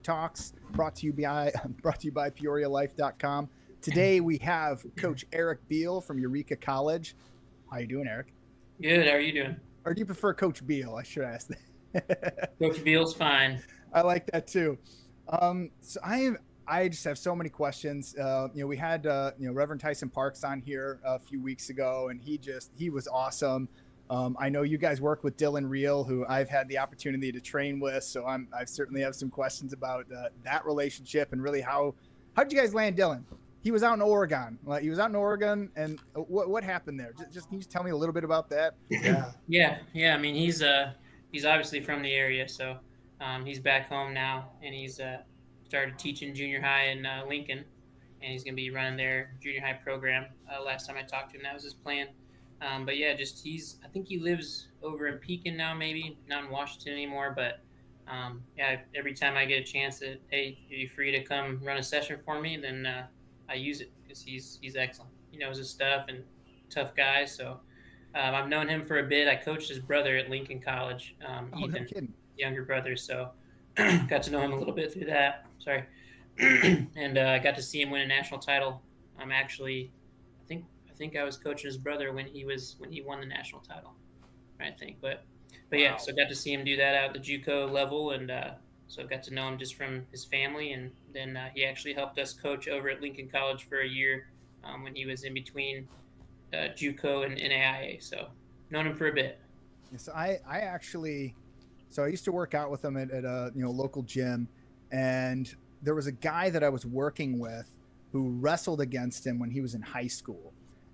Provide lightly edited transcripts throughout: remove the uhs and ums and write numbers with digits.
Talks, brought to you by PeoriaLife.com. Today we have Coach Eric Biehl from Eureka College. How you doing, Eric? Good. How are you doing? Or do you prefer Coach Biehl? I should ask that. Coach Beal's fine. I like that too. I just have so many questions. We had Reverend Tyson Parks on here a few weeks ago, and he was awesome. I know you guys work with Dylan Reel, who I've had the opportunity to train with, so I certainly have some questions about that relationship and really how did you guys land Dylan? He was out in Oregon. And what happened there? Just can you just tell me a little bit about that? Yeah. I mean, he's obviously from the area, so he's back home now, and he's started teaching junior high in Lincoln, and he's going to be running their junior high program. Last time I talked to him, that was his plan. But yeah, I think he lives over in Pekin now, maybe not in Washington anymore. But yeah, every time I get a chance that, hey, are you free to come run a session for me? Then I use it because he's excellent. He knows his stuff and tough guy. So I've known him for a bit. I coached his brother at Lincoln College, Ethan, No kidding. younger brother. So got to know him a little bit through that. Sorry, and I got to see him win a national title. Actually, I think I was coaching his brother when he won the national title, I think. But yeah, so I got to see him do that out at the JUCO level, and so I got to know him just from his family, and then he actually helped us coach over at Lincoln College for a year when he was in between JUCO and NAIA. So known him for a bit. So I used to work out with him at a local gym, and there was a guy that I was working with who wrestled against him when he was in high school.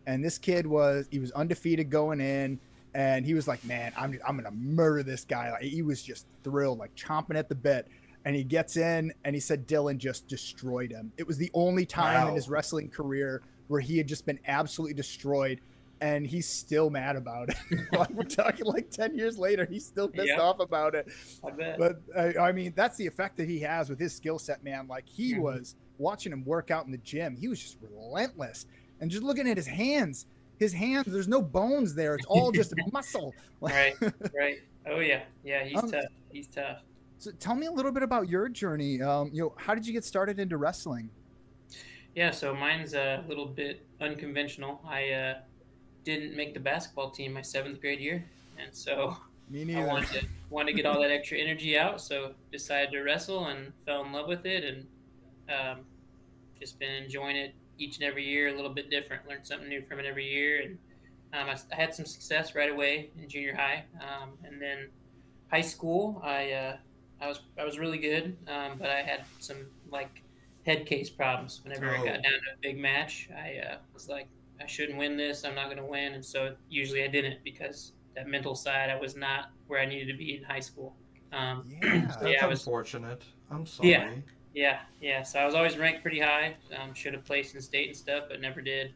And this kid was undefeated going in, and he was like, man, I'm gonna murder this guy. Like, he was just thrilled, like chomping at the bit. And he gets in, and he said Dylan just destroyed him. It was the only time in his wrestling career where he had just been absolutely destroyed, and he's still mad about it. Like, we're talking like 10 years later, he's still pissed off about it. I bet. But I mean, that's the effect that he has with his skill set, man. Like, he was watching him work out in the gym. He was just relentless. And just looking at his hands, there's no bones there. It's all just muscle. Right. Oh yeah. He's tough. So tell me a little bit about your journey. How did you get started into wrestling? Yeah, so mine's a little bit unconventional. I didn't make the basketball team my 7th grade year, and so Me neither. I wanted to get all that extra energy out, so decided to wrestle and fell in love with it, and just been enjoying it each and every year, a little bit different. Learned something new from it every year, and I had some success right away in junior high, and then high school. I was really good, but I had some like head case problems. Whenever I got down to a big match, I was like, I shouldn't win this. I'm not going to win, and so usually I didn't because that mental side, I was not where I needed to be in high school. That's unfortunate. I'm sorry. Yeah. So I was always ranked pretty high. Should have placed in state and stuff, but never did.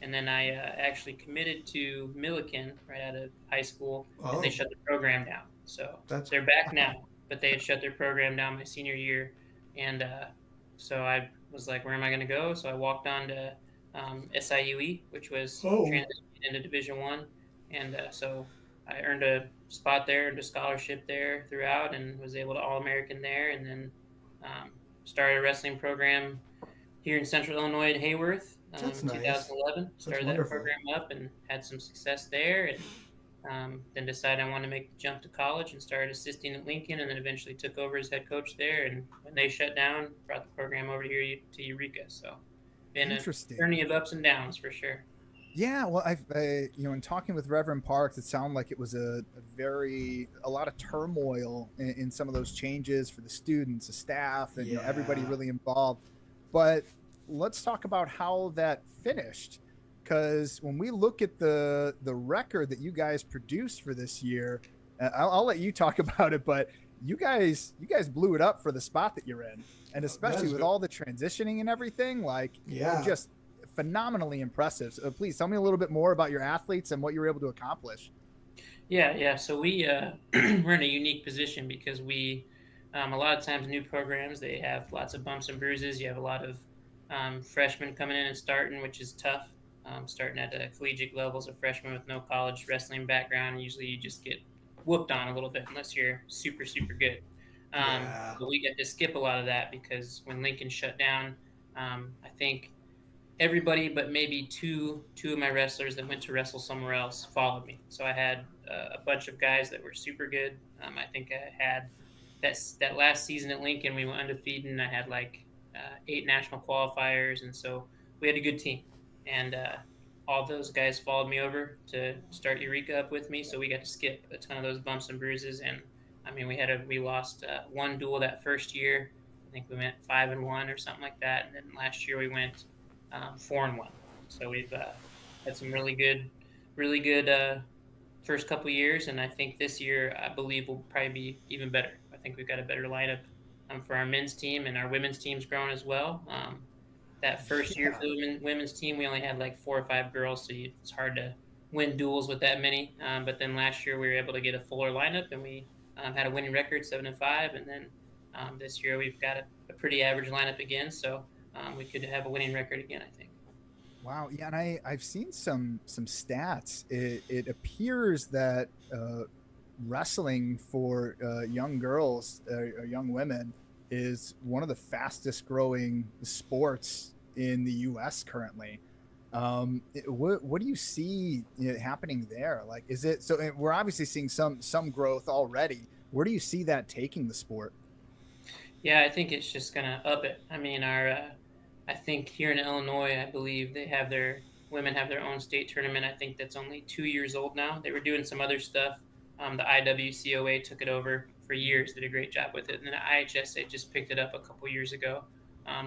And then I actually committed to Milliken right out of high school, and they shut the program down. So they're back now, but they had shut their program down my senior year. And so I was like, where am I going to go? So I walked on to SIUE, which was transitioning into Division I. And so I earned a spot there, earned a scholarship there throughout, and was able to All-American there. And then started a wrestling program here in Central Illinois at Hayworth in 2011. Started that program up and had some success there, and then decided I wanted to make the jump to college and started assisting at Lincoln, and then eventually took over as head coach there. And when they shut down, brought the program over here to Eureka. So been a journey of ups and downs for sure. Yeah, well, in talking with Reverend Parks, it sounded like it was a lot of turmoil in some of those changes for the students, the staff, and everybody really involved. But let's talk about how that finished, because when we look at the record that you guys produced for this year, I'll let you talk about it, but you guys blew it up for the spot that you're in, and especially with all the transitioning and everything, just phenomenally impressive. So please tell me a little bit more about your athletes and what you were able to accomplish. Yeah. So we we're in a unique position because we a lot of times new programs, they have lots of bumps and bruises. You have a lot of freshmen coming in and starting, which is tough. Starting at the collegiate level as a freshman with no college wrestling background, usually you just get whooped on a little bit unless you're super, super good. Yeah. But we get to skip a lot of that because when Lincoln shut down, I think everybody but maybe two of my wrestlers that went to wrestle somewhere else followed me. So I had a bunch of guys that were super good. I think I had that last season at Lincoln, we went undefeated, and I had like 8 national qualifiers, and so we had a good team. And all those guys followed me over to start Eureka up with me, so we got to skip a ton of those bumps and bruises. And I mean, we lost one duel that first year. I think we went 5-1 or something like that, and then last year we went 4-1. So we've had some really good first couple years, and I think this year I believe will probably be even better. I think we've got a better lineup for our men's team, and our women's team's grown as well. That first year for the women's team, we only had like 4 or 5 girls, so it's hard to win duels with that many. But then last year we were able to get a fuller lineup, and we had a winning record, 7-5, and then this year we've got a pretty average lineup again, so we could have a winning record again, I think. Wow, yeah, and I've seen some stats. It appears that wrestling for young girls or young women is one of the fastest growing sports in the U.S. currently. What do you see happening there? Like, is it so? We're obviously seeing some growth already. Where do you see that taking the sport? Yeah, I think it's just gonna up it. I mean, I think here in Illinois, I believe women have their own state tournament. I think that's only 2 years old now. They were doing some other stuff. The IWCOA took it over for years, did a great job with it, and then IHSA just picked it up a couple years ago.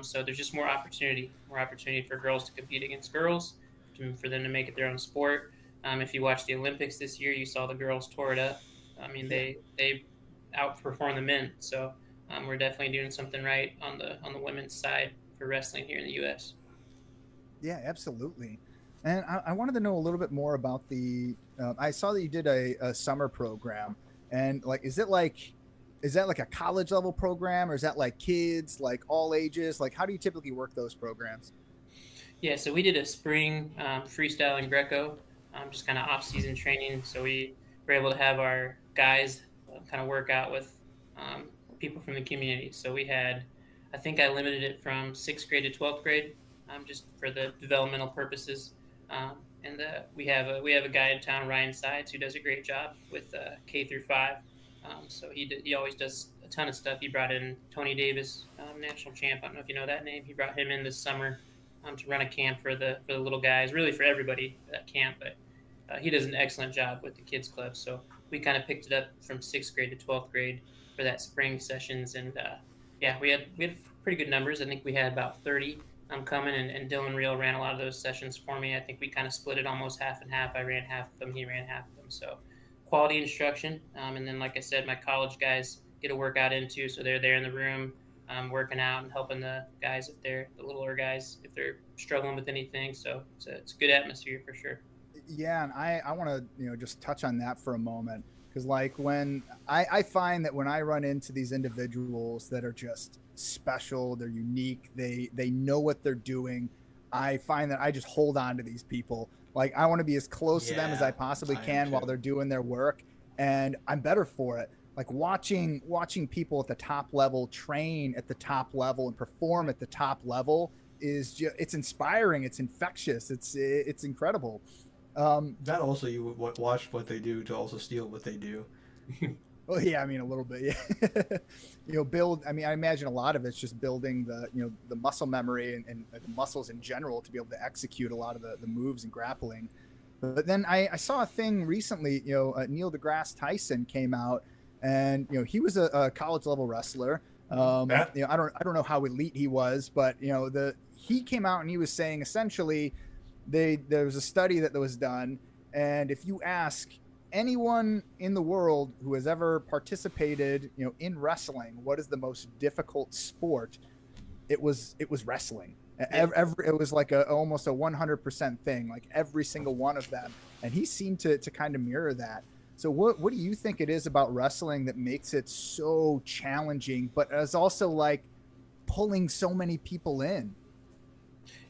So there's just more opportunity for girls to compete against girls, for them to make it their own sport. If you watch the Olympics this year, you saw the girls tore it up. I mean, they outperformed the men. So we're definitely doing something right on the women's side for wrestling here in the U.S. Yeah, absolutely. And I wanted to know a little bit more about I saw that you did a summer program, and like, is that like a college level program, or is that like kids, like all ages? Like, how do you typically work those programs? Yeah, so we did a spring freestyle and Greco, just kind of off-season training. So we were able to have our guys kind of work out with people from the community. So we had, I think I limited it from 6th grade to 12th grade, just for the developmental purposes. And we have a guy in town, Ryan Sides, who does a great job with K through 5. So he always does a ton of stuff. He brought in Tony Davis, national champ. I don't know if you know that name. He brought him in this summer to run a camp for the little guys, really for everybody at camp. But he does an excellent job with the kids club. So we kind of picked it up from 6th grade to 12th grade for that spring sessions. And yeah, we had pretty good numbers. I think we had about 30 coming, and Dylan Reel ran a lot of those sessions for me. I think we kind of split it almost half and half. I ran half of them, he ran half of them. So quality instruction. And then, like I said, my college guys get a workout in too. So they're there in the room working out and helping the guys, the littler guys, if they're struggling with anything. So it's a good atmosphere for sure. Yeah, and I want to just touch on that for a moment, because like when I find that when I run into these individuals that are just special, they're unique, they know what they're doing, I find that I just hold on to these people. Like, I want to be as close to them as I possibly can while they're doing their work, and I'm better for it. Like watching people at the top level train at the top level and perform at the top level is just, it's inspiring, it's infectious, it's incredible. That also, you would watch what they do to also steal what they do. Well, yeah, I mean, a little bit, yeah. I mean, I imagine a lot of it's just building the muscle memory and the muscles in general to be able to execute a lot of the moves and grappling. But then I saw a thing recently, Neil deGrasse Tyson came out, and he was a college level wrestler. I don't know how elite he was, but he came out and he was saying essentially there was a study that was done, and if you ask anyone in the world who has ever participated in wrestling, what is the most difficult sport, it was wrestling. It was like almost a 100% thing, like every single one of them, and he seemed to kind of mirror that. So what do you think it is about wrestling that makes it so challenging, but is also like pulling so many people in?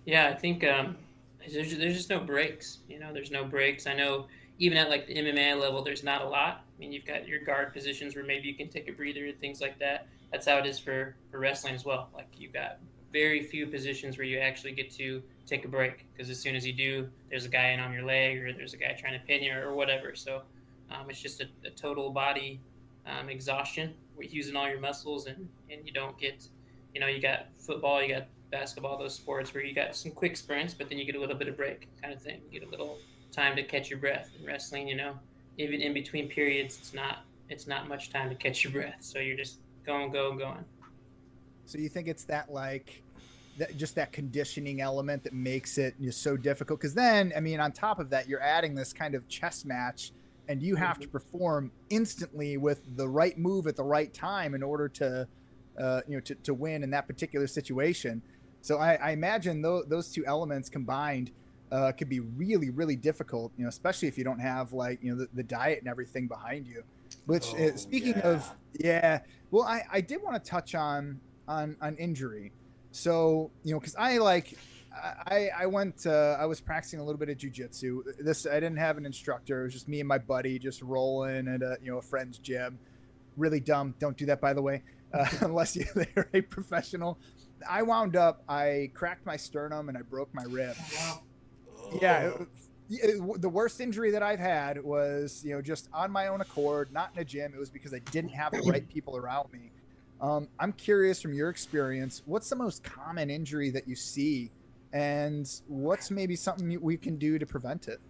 Yeah, I think there's just no breaks. There's no breaks. I know even at like the MMA level, there's not a lot. I mean, you've got your guard positions where maybe you can take a breather and things like that. That's how it is for wrestling as well. Like you've got very few positions where you actually get to take a break, because as soon as you do, there's a guy in on your leg, or there's a guy trying to pin you, or whatever. So it's just a total body exhaustion. We're using all your muscles, and you don't get, you got football, you got basketball, those sports where you got some quick sprints, but then you get a little bit of break kind of thing. You get a little time to catch your breath. In wrestling, even in between periods, it's not much time to catch your breath. So you're just going, going. So you think it's that just that conditioning element that makes it so difficult? Because then, I mean, on top of that, you're adding this kind of chess match, and you have to perform instantly with the right move at the right time in order to win in that particular situation. So I imagine those two elements combined could be really, really difficult, especially if you don't have the diet and everything behind you. Which speaking of, well, I did want to touch on injury. So, because I was practicing a little bit of jujitsu. I didn't have an instructor. It was just me and my buddy just rolling at a friend's gym. Really dumb. Don't do that, by the way, unless they're a professional. I cracked my sternum and I broke my rib. Wow. Yeah. The worst injury that I've had was, just on my own accord, not in a gym. It was because I didn't have the right people around me. I'm curious, from your experience, what's the most common injury that you see, and what's maybe something we can do to prevent it?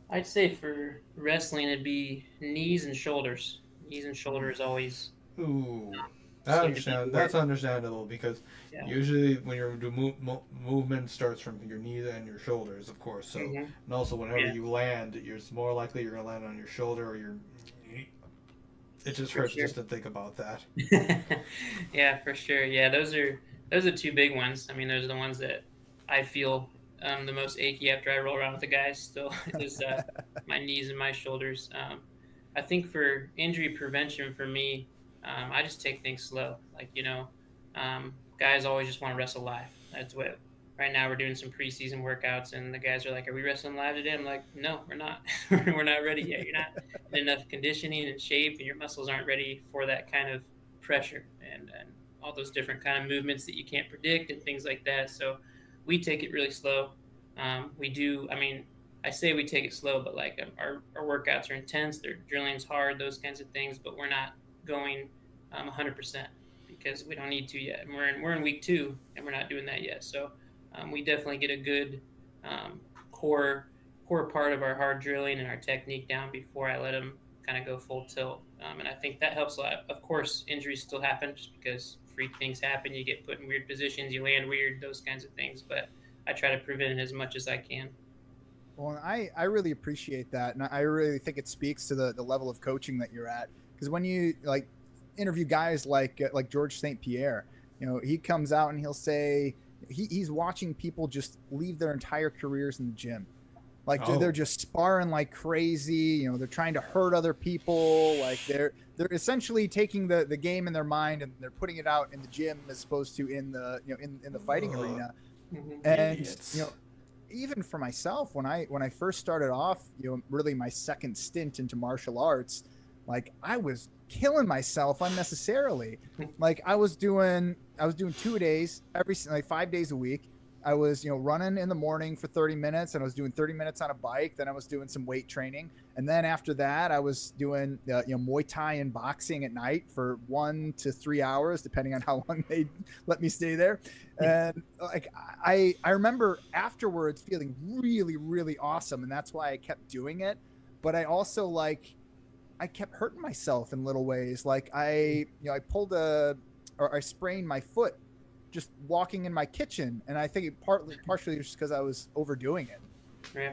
I'd say for wrestling, it'd be knees and shoulders. Knees and shoulders always. Ooh, that's understandable, because usually when your movement starts from your knees and your shoulders, of course. So, and also whenever you land, it's more likely you're gonna land on your shoulder or your knee. It just hurts just to think about that. Yeah, for sure. Yeah, those are two big ones. I mean, those are the ones that I feel the most achy after I roll around with the guys. Still, is my knees and my shoulders. I think for injury prevention, for me, I just take things slow. Like, guys always just want to wrestle live. That's what. Right now we're doing some preseason workouts, and the guys are like, "Are we wrestling live today?" I'm like, "No, we're not. We're not ready yet. You're not in enough conditioning and shape, and your muscles aren't ready for that kind of pressure and all those different kind of movements that you can't predict and things like that." So we take it really slow. We do. I mean, I say we take it slow, but our workouts are intense. Their drilling's hard, those kinds of things. But we're not going 100% because we don't need to yet. And we're in week 2, and we're not doing that yet. So. We definitely get a good core part of our hard drilling and our technique down before I let them kind of go full tilt. And I think that helps a lot. Of course, injuries still happen just because freak things happen. You get put in weird positions, you land weird, those kinds of things. But I try to prevent it as much as I can. Well, I really appreciate that. And I really think it speaks to the level of coaching that you're at. Because when you interview guys like George St. Pierre, he comes out and he'll say, he's watching people just leave their entire careers in the gym. They're just sparring like crazy. They're trying to hurt other people. Like they're essentially taking the game in their mind and they're putting it out in the gym as opposed to in the in the fighting arena. And even for myself, when I first started off, really my second stint into martial arts, I was killing myself unnecessarily. I was doing 2 days every 5 days a week. I was running in the morning for 30 minutes, and I was doing 30 minutes on a bike. Then I was doing some weight training, and then after that I was doing Muay Thai and boxing at night for 1 to 3 hours, depending on how long they let me stay there. And I remember afterwards feeling really, really awesome, and that's why I kept doing it. But I also I kept hurting myself in little ways. I sprained my foot just walking in my kitchen, and I think it partially just because I was overdoing it. Yeah.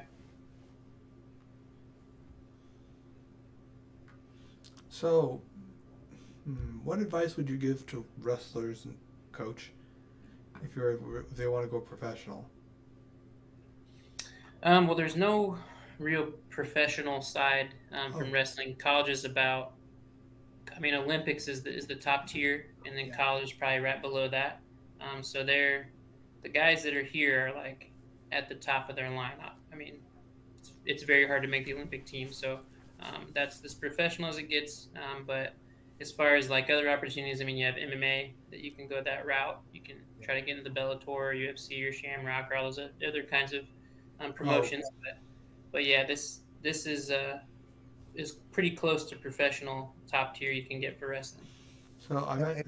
So, what advice would you give to wrestlers and coach if they want to go professional? Well, there's no real professional side from wrestling. College is about, Olympics is the top tier, and then college is probably right below that. So the guys that are here are at the top of their lineup. It's very hard to make the Olympic team. So That's as professional as it gets. But as far as like other opportunities, I mean, you have MMA that you can go that route. You can try to get into the Bellator, UFC, or Shamrock, or all those other kinds of promotions. Oh. But yeah, this is pretty close to professional top tier you can get for wrestling. So I meant.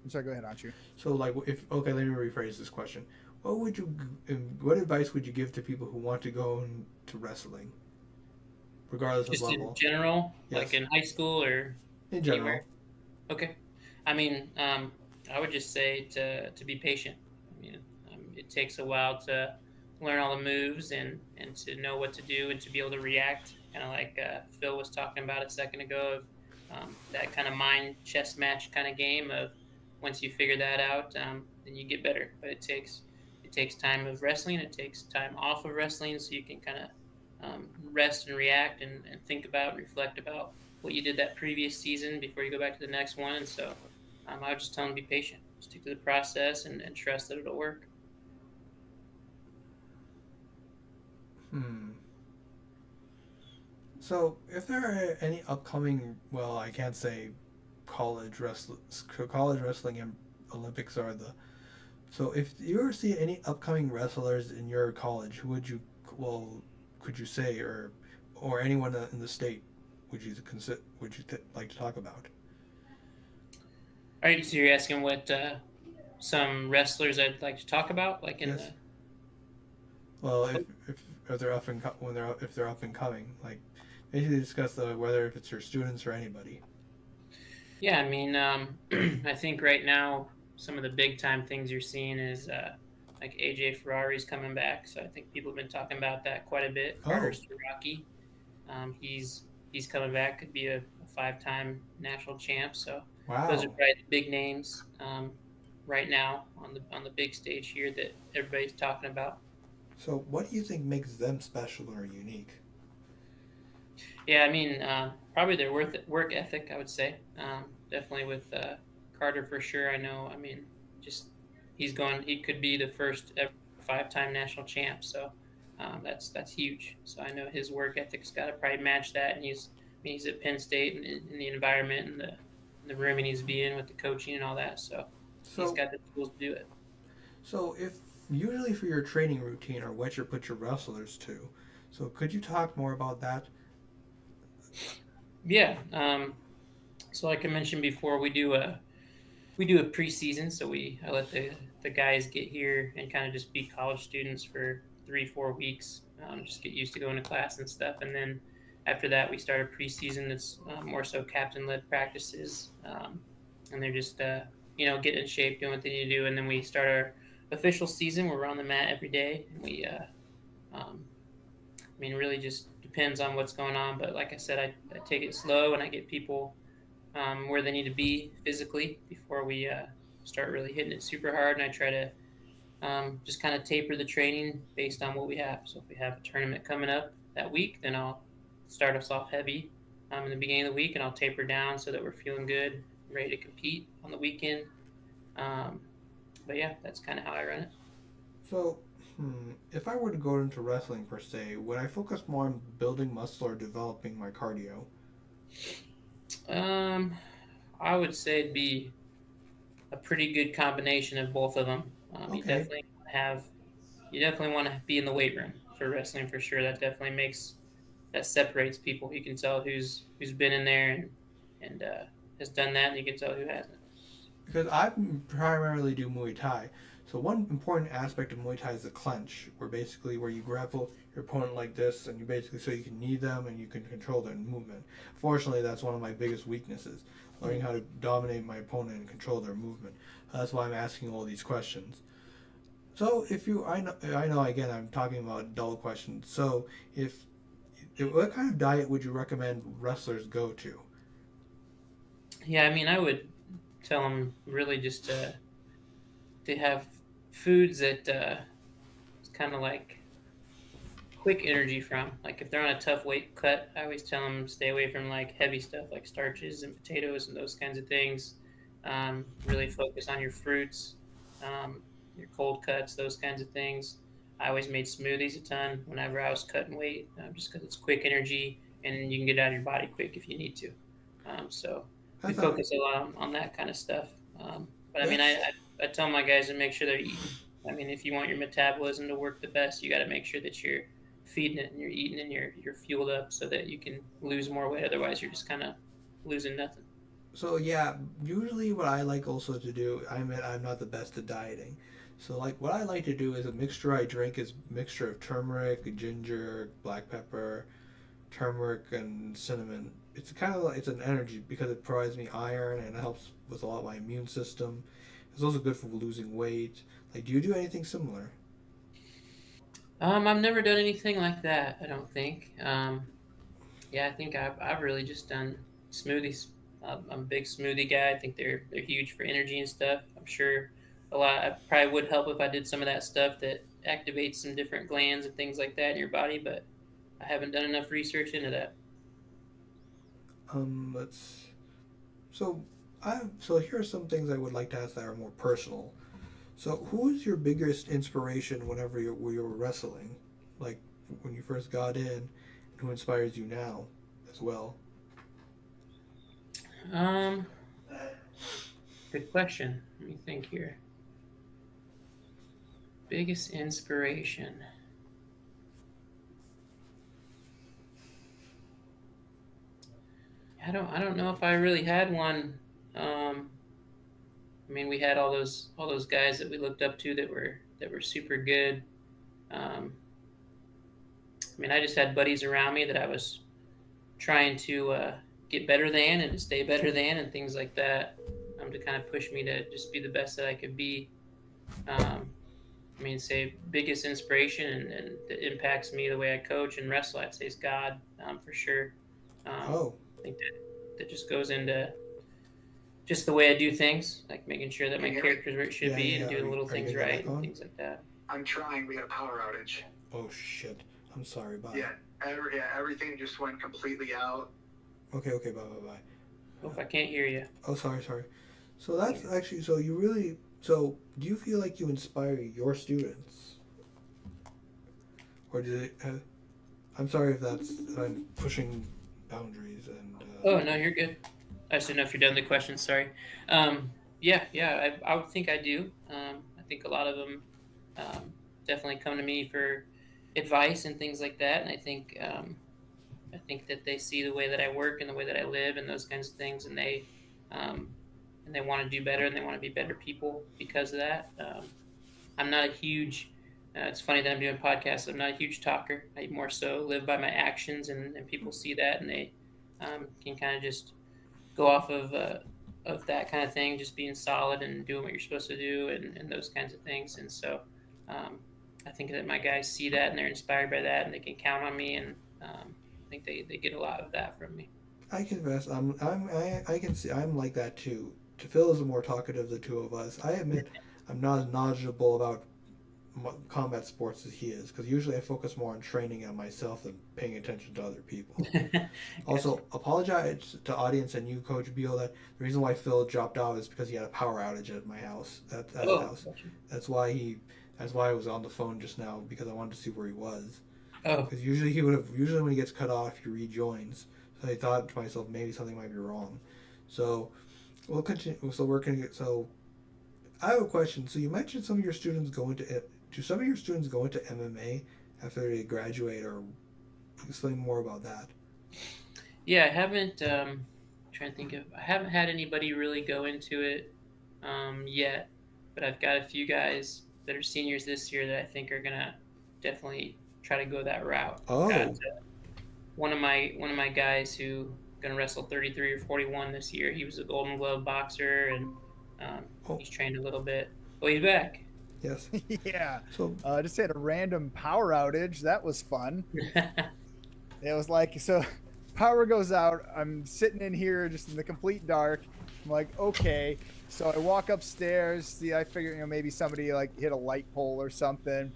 I'm sorry. Go ahead, Anshu. So like, if okay, let me rephrase this question. What advice would you give to people who want to go into wrestling, regardless Just of level? in general, Yes. like in high school or In general. anywhere. Okay. I mean, I would just say to be patient. I mean, it takes a while to learn all the moves and to know what to do and to be able to react. Kind of like Phil was talking about a second ago of that kind of mind chess match kind of game of once you figure that out, then you get better. But it takes time of wrestling. It takes time off of wrestling so you can kind of rest and react and think about and reflect about what you did that previous season before you go back to the next one. And so I would just tell them to be patient, stick to the process, and trust that it'll work. So, if there are any upcoming, well, I can't say college wrestling and Olympics are the. So, if you were to see any upcoming wrestlers in your college, who would you, could you say, or anyone in the state, would you like to talk about? All right, so you're asking what some wrestlers I'd like to talk about, like in Yes. the. Well, if they're if they're up and coming, like basically discuss whether if it's your students or anybody. Yeah, I mean, I think right now some of the big time things you're seeing is like AJ Ferrari's coming back, so I think people have been talking about that quite a bit. Carter Rocky, he's coming back, could be a 5-time national champ. So wow. Those are probably the big names right now on the big stage here that everybody's talking about. So, what do you think makes them special or unique? Yeah, I mean, probably their work ethic, I would say. Definitely with Carter for sure. I know. I mean, just he could be the first ever 5-time national champ. So that's huge. So I know his work ethic's got to probably match that. And he's at Penn State and in the environment and the room he needs to be in with the coaching and all that. So he's got the tools to do it. So if usually for your training routine or what you put your wrestlers to, so could you talk more about that? Yeah. So like I mentioned before, we do a preseason. So I let the guys get here and kind of just be college students for 3-4 weeks, just get used to going to class and stuff. And then after that, we start a preseason that's more so captain-led practices, and they're just get in shape, doing what they need to do. And then we start our official season where we're on the mat every day. And we, I mean, really just depends on what's going on. But like I said, I take it slow and I get people where they need to be physically before we start really hitting it super hard. And I try to just kind of taper the training based on what we have. So if we have a tournament coming up that week, then I'll start us off heavy in the beginning of the week, and I'll taper down so that we're feeling good, ready to compete on the weekend. But yeah, that's kind of how I run it. So, if I were to go into wrestling per se, would I focus more on building muscle or developing my cardio? I would say it'd be a pretty good combination of both of them. Okay. You definitely want to be in the weight room for wrestling for sure. That separates people. You can tell who's been in there and has done that, and you can tell who hasn't. Because I primarily do Muay Thai. So one important aspect of Muay Thai is the clench, where you grapple your opponent like this, and so you can knee them and you can control their movement. Fortunately, that's one of my biggest weaknesses, learning how to dominate my opponent and control their movement. That's why I'm asking all these questions. So I know again I'm talking about adult questions. So what kind of diet would you recommend wrestlers go to? Yeah, I mean, I would tell them really just to have foods that it's kind of like quick energy from. Like if they're on a tough weight cut, I always tell them stay away from like heavy stuff like starches and potatoes and those kinds of things. Really focus on your fruits, your cold cuts, those kinds of things. I always made smoothies a ton whenever I was cutting weight, just because it's quick energy and you can get it out of your body quick if you need to. So we That's focus a lot on that kind of stuff. But I mean, I tell my guys to make sure they're eating. I mean, if you want your metabolism to work the best, you got to make sure that you're feeding it and you're eating and you're fueled up so that you can lose more weight. Otherwise, you're just kind of losing nothing. So yeah, usually what I like also to do, I'm not the best at dieting. So like what I like to do is a mixture I drink is mixture of turmeric, ginger, black pepper, turmeric and cinnamon. It's kind of like it's an energy because it provides me iron and it helps with a lot of my immune system. It's also good for losing weight. Like, do you do anything similar? I've never done anything like that. I don't think. Yeah, I think I've really just done smoothies. I'm a big smoothie guy. I think they're huge for energy and stuff. I'm sure a lot. I probably would help if I did some of that stuff that activates some different glands and things like that in your body, but I haven't done enough research into that. Let's. So, so here are some things I would like to ask that are more personal. So, who is your biggest inspiration whenever you were wrestling, like when you first got in, and who inspires you now, as well? Good question. Let me think here. Biggest inspiration. I don't know if I really had one. I mean, we had all those guys that we looked up to that were super good. I mean, I just had buddies around me that I was trying to get better than and to stay better than and things like that, to kind of push me to just be the best that I could be. I mean, say biggest inspiration and that impacts me the way I coach and wrestle, I'd say is God, for sure. I think that just goes into just the way I do things, like making sure that my character's where it should be and doing little things right and things like that. I'm trying. We had a power outage. Oh shit! I'm sorry. Bye. Yeah, everything just went completely out. Okay. Bye. Hope I can't hear you. Oh, sorry. So that's actually so you really so do you feel like you inspire your students, or do they? I'm sorry if I'm pushing boundaries and. Oh no, you're good. I just didn't know if you're done the question. Sorry. Yeah. I would think I do. I think a lot of them definitely come to me for advice and things like that, and I think that they see the way that I work and the way that I live and those kinds of things, and they want to do better and they want to be better people because of that. I'm not a huge. It's funny that I'm doing podcasts. I'm not a huge talker. I more so live by my actions, and people see that, and they can kind of just go off of that kind of thing, just being solid and doing what you're supposed to do and those kinds of things. And so I think that my guys see that and they're inspired by that and they can count on me, and I think they get a lot of that from me. I confess, I can see I'm like that too. Phil is the more talkative of the two of us. I admit I'm not as knowledgeable about combat sports as he is, because usually I focus more on training on myself than paying attention to other people. Also, apologize to audience and you, Coach Biehl, that the reason why Phil dropped out is because he had a power outage at my house. House. That's why I was on the phone just now, because I wanted to see where he was. Oh. Because usually when he gets cut off, he rejoins. So I thought to myself, maybe something might be wrong. So we'll continue. So I have a question. So you mentioned some of your students go into it. Do some of your students go into MMA after they graduate, or explain more about that? Yeah, I haven't. Trying to think of. I haven't had anybody really go into it yet, but I've got a few guys that are seniors this year that I think are gonna definitely try to go that route. Oh. One of my guys who gonna wrestle 33 or 41 this year. He was a Golden Glove boxer, and he's trained a little bit. Oh, he's back. Yes. Yeah. So just had a random power outage. That was fun. It was like, so power goes out. I'm sitting in here just in the complete dark. I'm like, okay. So I walk upstairs. See, I figure, maybe somebody like hit a light pole or something.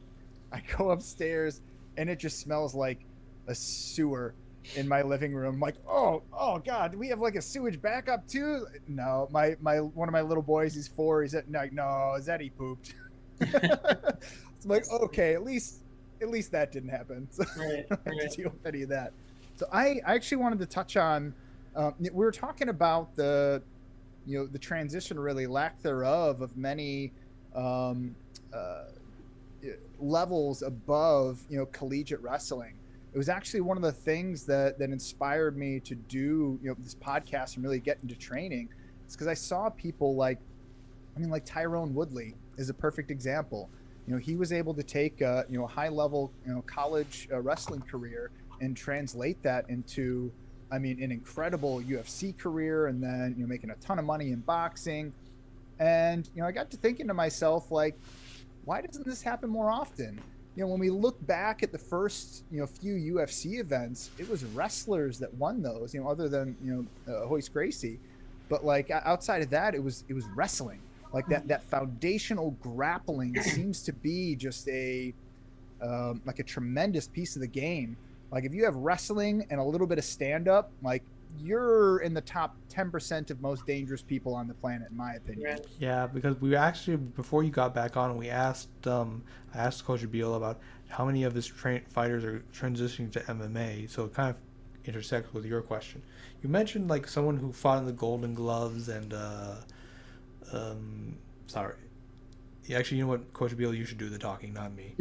I go upstairs and it just smells like a sewer in my living room. I'm like, oh God, do we have like a sewage backup too? No, my one of my little boys, he's 4. He's like, no, is that he pooped? It's like, okay, at least that didn't happen. So Right. I don't have to deal with any of that. So I actually wanted to touch on, we were talking about the transition, really lack thereof, of many um, uh, levels above collegiate wrestling. It was actually one of the things that inspired me to do this podcast and really get into training. It's because I saw people like Tyrone Woodley is a perfect example. He was able to take a high level college wrestling career and translate that into, an incredible UFC career, and then making a ton of money in boxing. And I got to thinking to myself, like, why doesn't this happen more often? When we look back at the first few UFC events, it was wrestlers that won those, other than Hoist Gracie. But like outside of that, it was wrestling. Like that foundational grappling seems to be just like a tremendous piece of the game. Like if you have wrestling and a little bit of stand up, like you're in the top 10% of most dangerous people on the planet, in my opinion. Yeah, because we actually, before you got back on, we asked I asked Coach Biehl about how many of his fighters are transitioning to MMA. So it kind of intersects with your question. You mentioned like someone who fought in the Golden Gloves and sorry. Yeah, actually, you know what, Coach Biehl, you should do the talking, not me.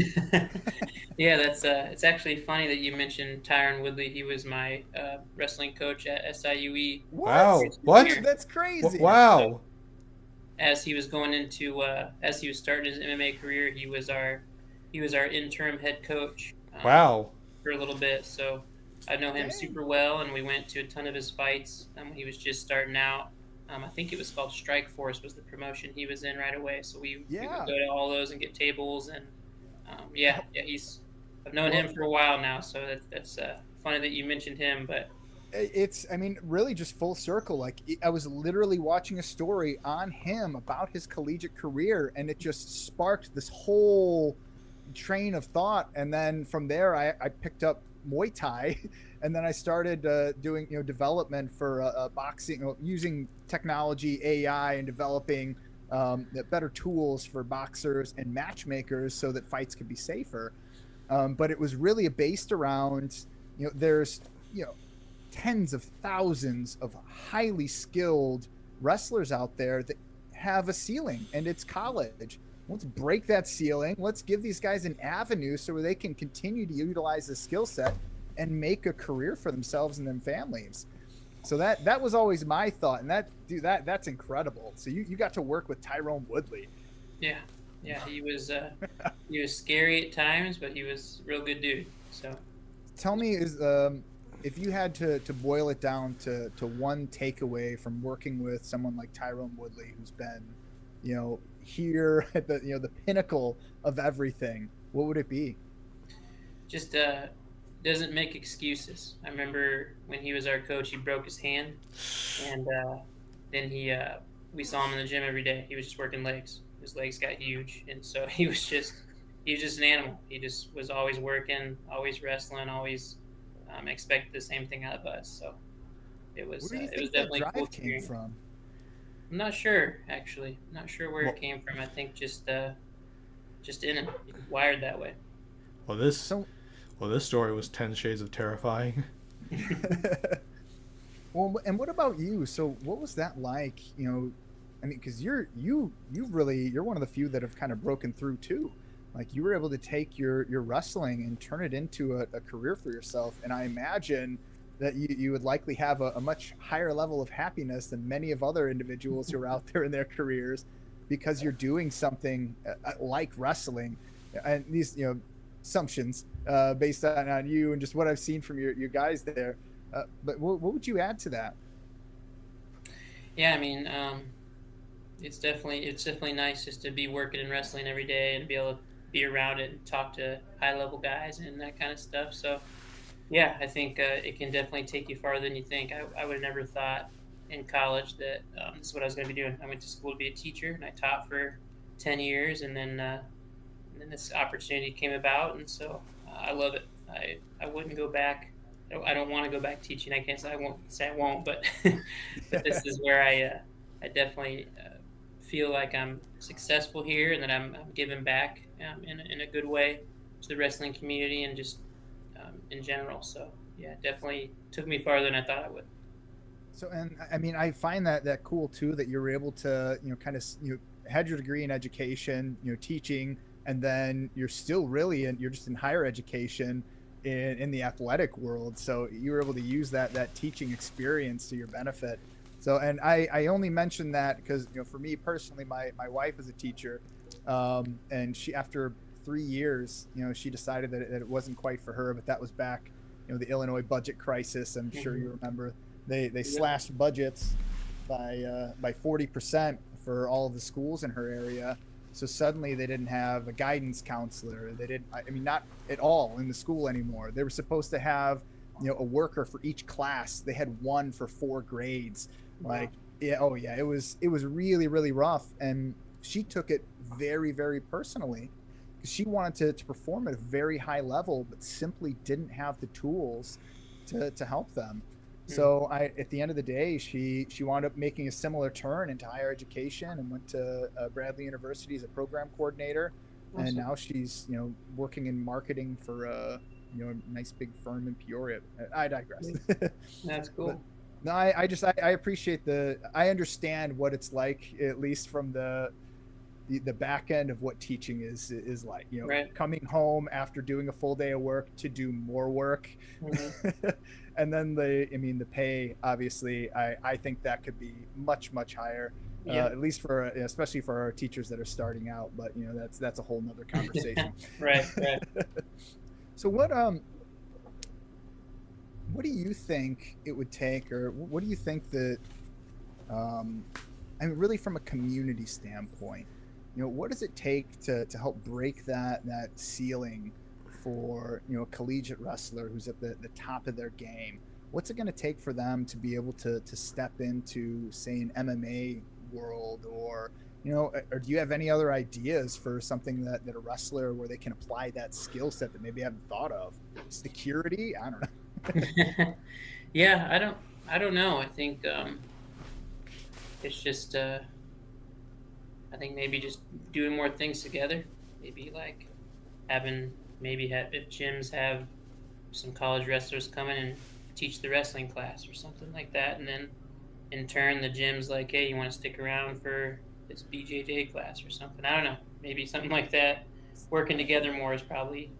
Yeah, that's it's actually funny that you mentioned Tyron Woodley. He was my wrestling coach at SIUE. Wow, what? That's crazy. Wow. So, as he was going into as he was starting his MMA career, he was our interim head coach. Wow. For a little bit, so I know him super well, and we went to a ton of his fights when he was just starting out. I think it was called Strike Force was the promotion he was in right away. So we would go to all those and get tables, and I've known him for a while now, so that's funny that you mentioned him. But it's really just full circle. Like I was literally watching a story on him about his collegiate career, and it just sparked this whole train of thought. And then from there, I picked up Muay Thai, and then I started doing development for boxing, using technology, AI, and developing better tools for boxers and matchmakers so that fights could be safer. But it was really based around there's tens of thousands of highly skilled wrestlers out there that have a ceiling, and it's college. Let's break that ceiling. Let's give these guys an avenue so they can continue to utilize the skill set and make a career for themselves and their families. So that was always my thought, and that's incredible. So you got to work with Tyrone Woodley. Yeah, he was scary at times, but he was a real good dude. So tell me, if you had to boil it down to one takeaway from working with someone like Tyrone Woodley, who's been here at the pinnacle of everything, what would it be? Just doesn't make excuses. I remember when he was our coach, he broke his hand, and then we saw him in the gym every day. He was just working legs. His legs got huge, and so he was just an animal. He just was always working, always wrestling, always expected the same thing out of us. So it was definitely drive cool. Came from? I'm not sure, actually. Not sure where it came from. I think just in him, wired that way. Well, this story was 10 shades of terrifying. Well, and what about you? So what was that like? Because you're one of the few that have kind of broken through too. Like you were able to take your wrestling and turn it into a career for yourself. And I imagine that you would likely have a much higher level of happiness than many of other individuals who are out there in their careers, because you're doing something like wrestling. And these assumptions based on you and just what I've seen from your guys there. But what would you add to that? Yeah, it's definitely nice just to be working in wrestling every day and be able to be around it and talk to high level guys and that kind of stuff. So yeah, I think it can definitely take you farther than you think. I would have never thought in college that this is what I was going to be doing. I went to school to be a teacher, and I taught for 10 years, and then this opportunity came about, and so I love it. I wouldn't go back. I don't want to go back teaching. I can't say I won't, but but this is where I definitely feel like I'm successful here, and that I'm giving back in a good way to the wrestling community and just in general. So yeah, definitely took me farther than I thought I would. So, and I mean, I find that cool too, that you're able to, kind of, had your degree in education, teaching, and then you're still really you're just in higher education in the athletic world. So you were able to use that teaching experience to your benefit. So, and I only mention that because, for me personally, my wife is a teacher, and she, after 3 years, she decided that it wasn't quite for her, but that was back, the Illinois budget crisis. I'm sure you remember. They slashed budgets by 40% for all of the schools in her area. So suddenly they didn't have a guidance counselor. They didn't, I mean, not at all in the school anymore. They were supposed to have, a worker for each class. They had one for 4 grades. Like, yeah, oh yeah, it was really, really rough. And she took it very, very personally, because she wanted to perform at a very high level, but simply didn't have the tools to help them. So at the end of the day, she wound up making a similar turn into higher education and went to Bradley University as a program coordinator. Awesome. And now she's, working in marketing for a nice big firm in Peoria. I digress. That's cool. But, no, I appreciate I understand what it's like, at least from the back end of what teaching is like, right. Coming home after doing a full day of work to do more work. And then the pay, obviously, I think that could be much, much higher, at least especially for our teachers that are starting out. But, that's a whole nother conversation. Right. So what do you think it would take, or what do you think that, really from a community standpoint, what does it take to help break that ceiling for, a collegiate wrestler who's at the top of their game? What's it going to take for them to be able to step into, say, an MMA world, or do you have any other ideas for something that a wrestler, where they can apply that skill set that maybe I haven't thought of? Security? I don't know. Yeah, I don't know. I think it's just I think maybe just doing more things together. Maybe like if gyms have some college wrestlers come in and teach the wrestling class or something like that, and then in turn the gym's like, hey, you want to stick around for this BJJ class or something? I don't know. Maybe something like that. Working together more is probably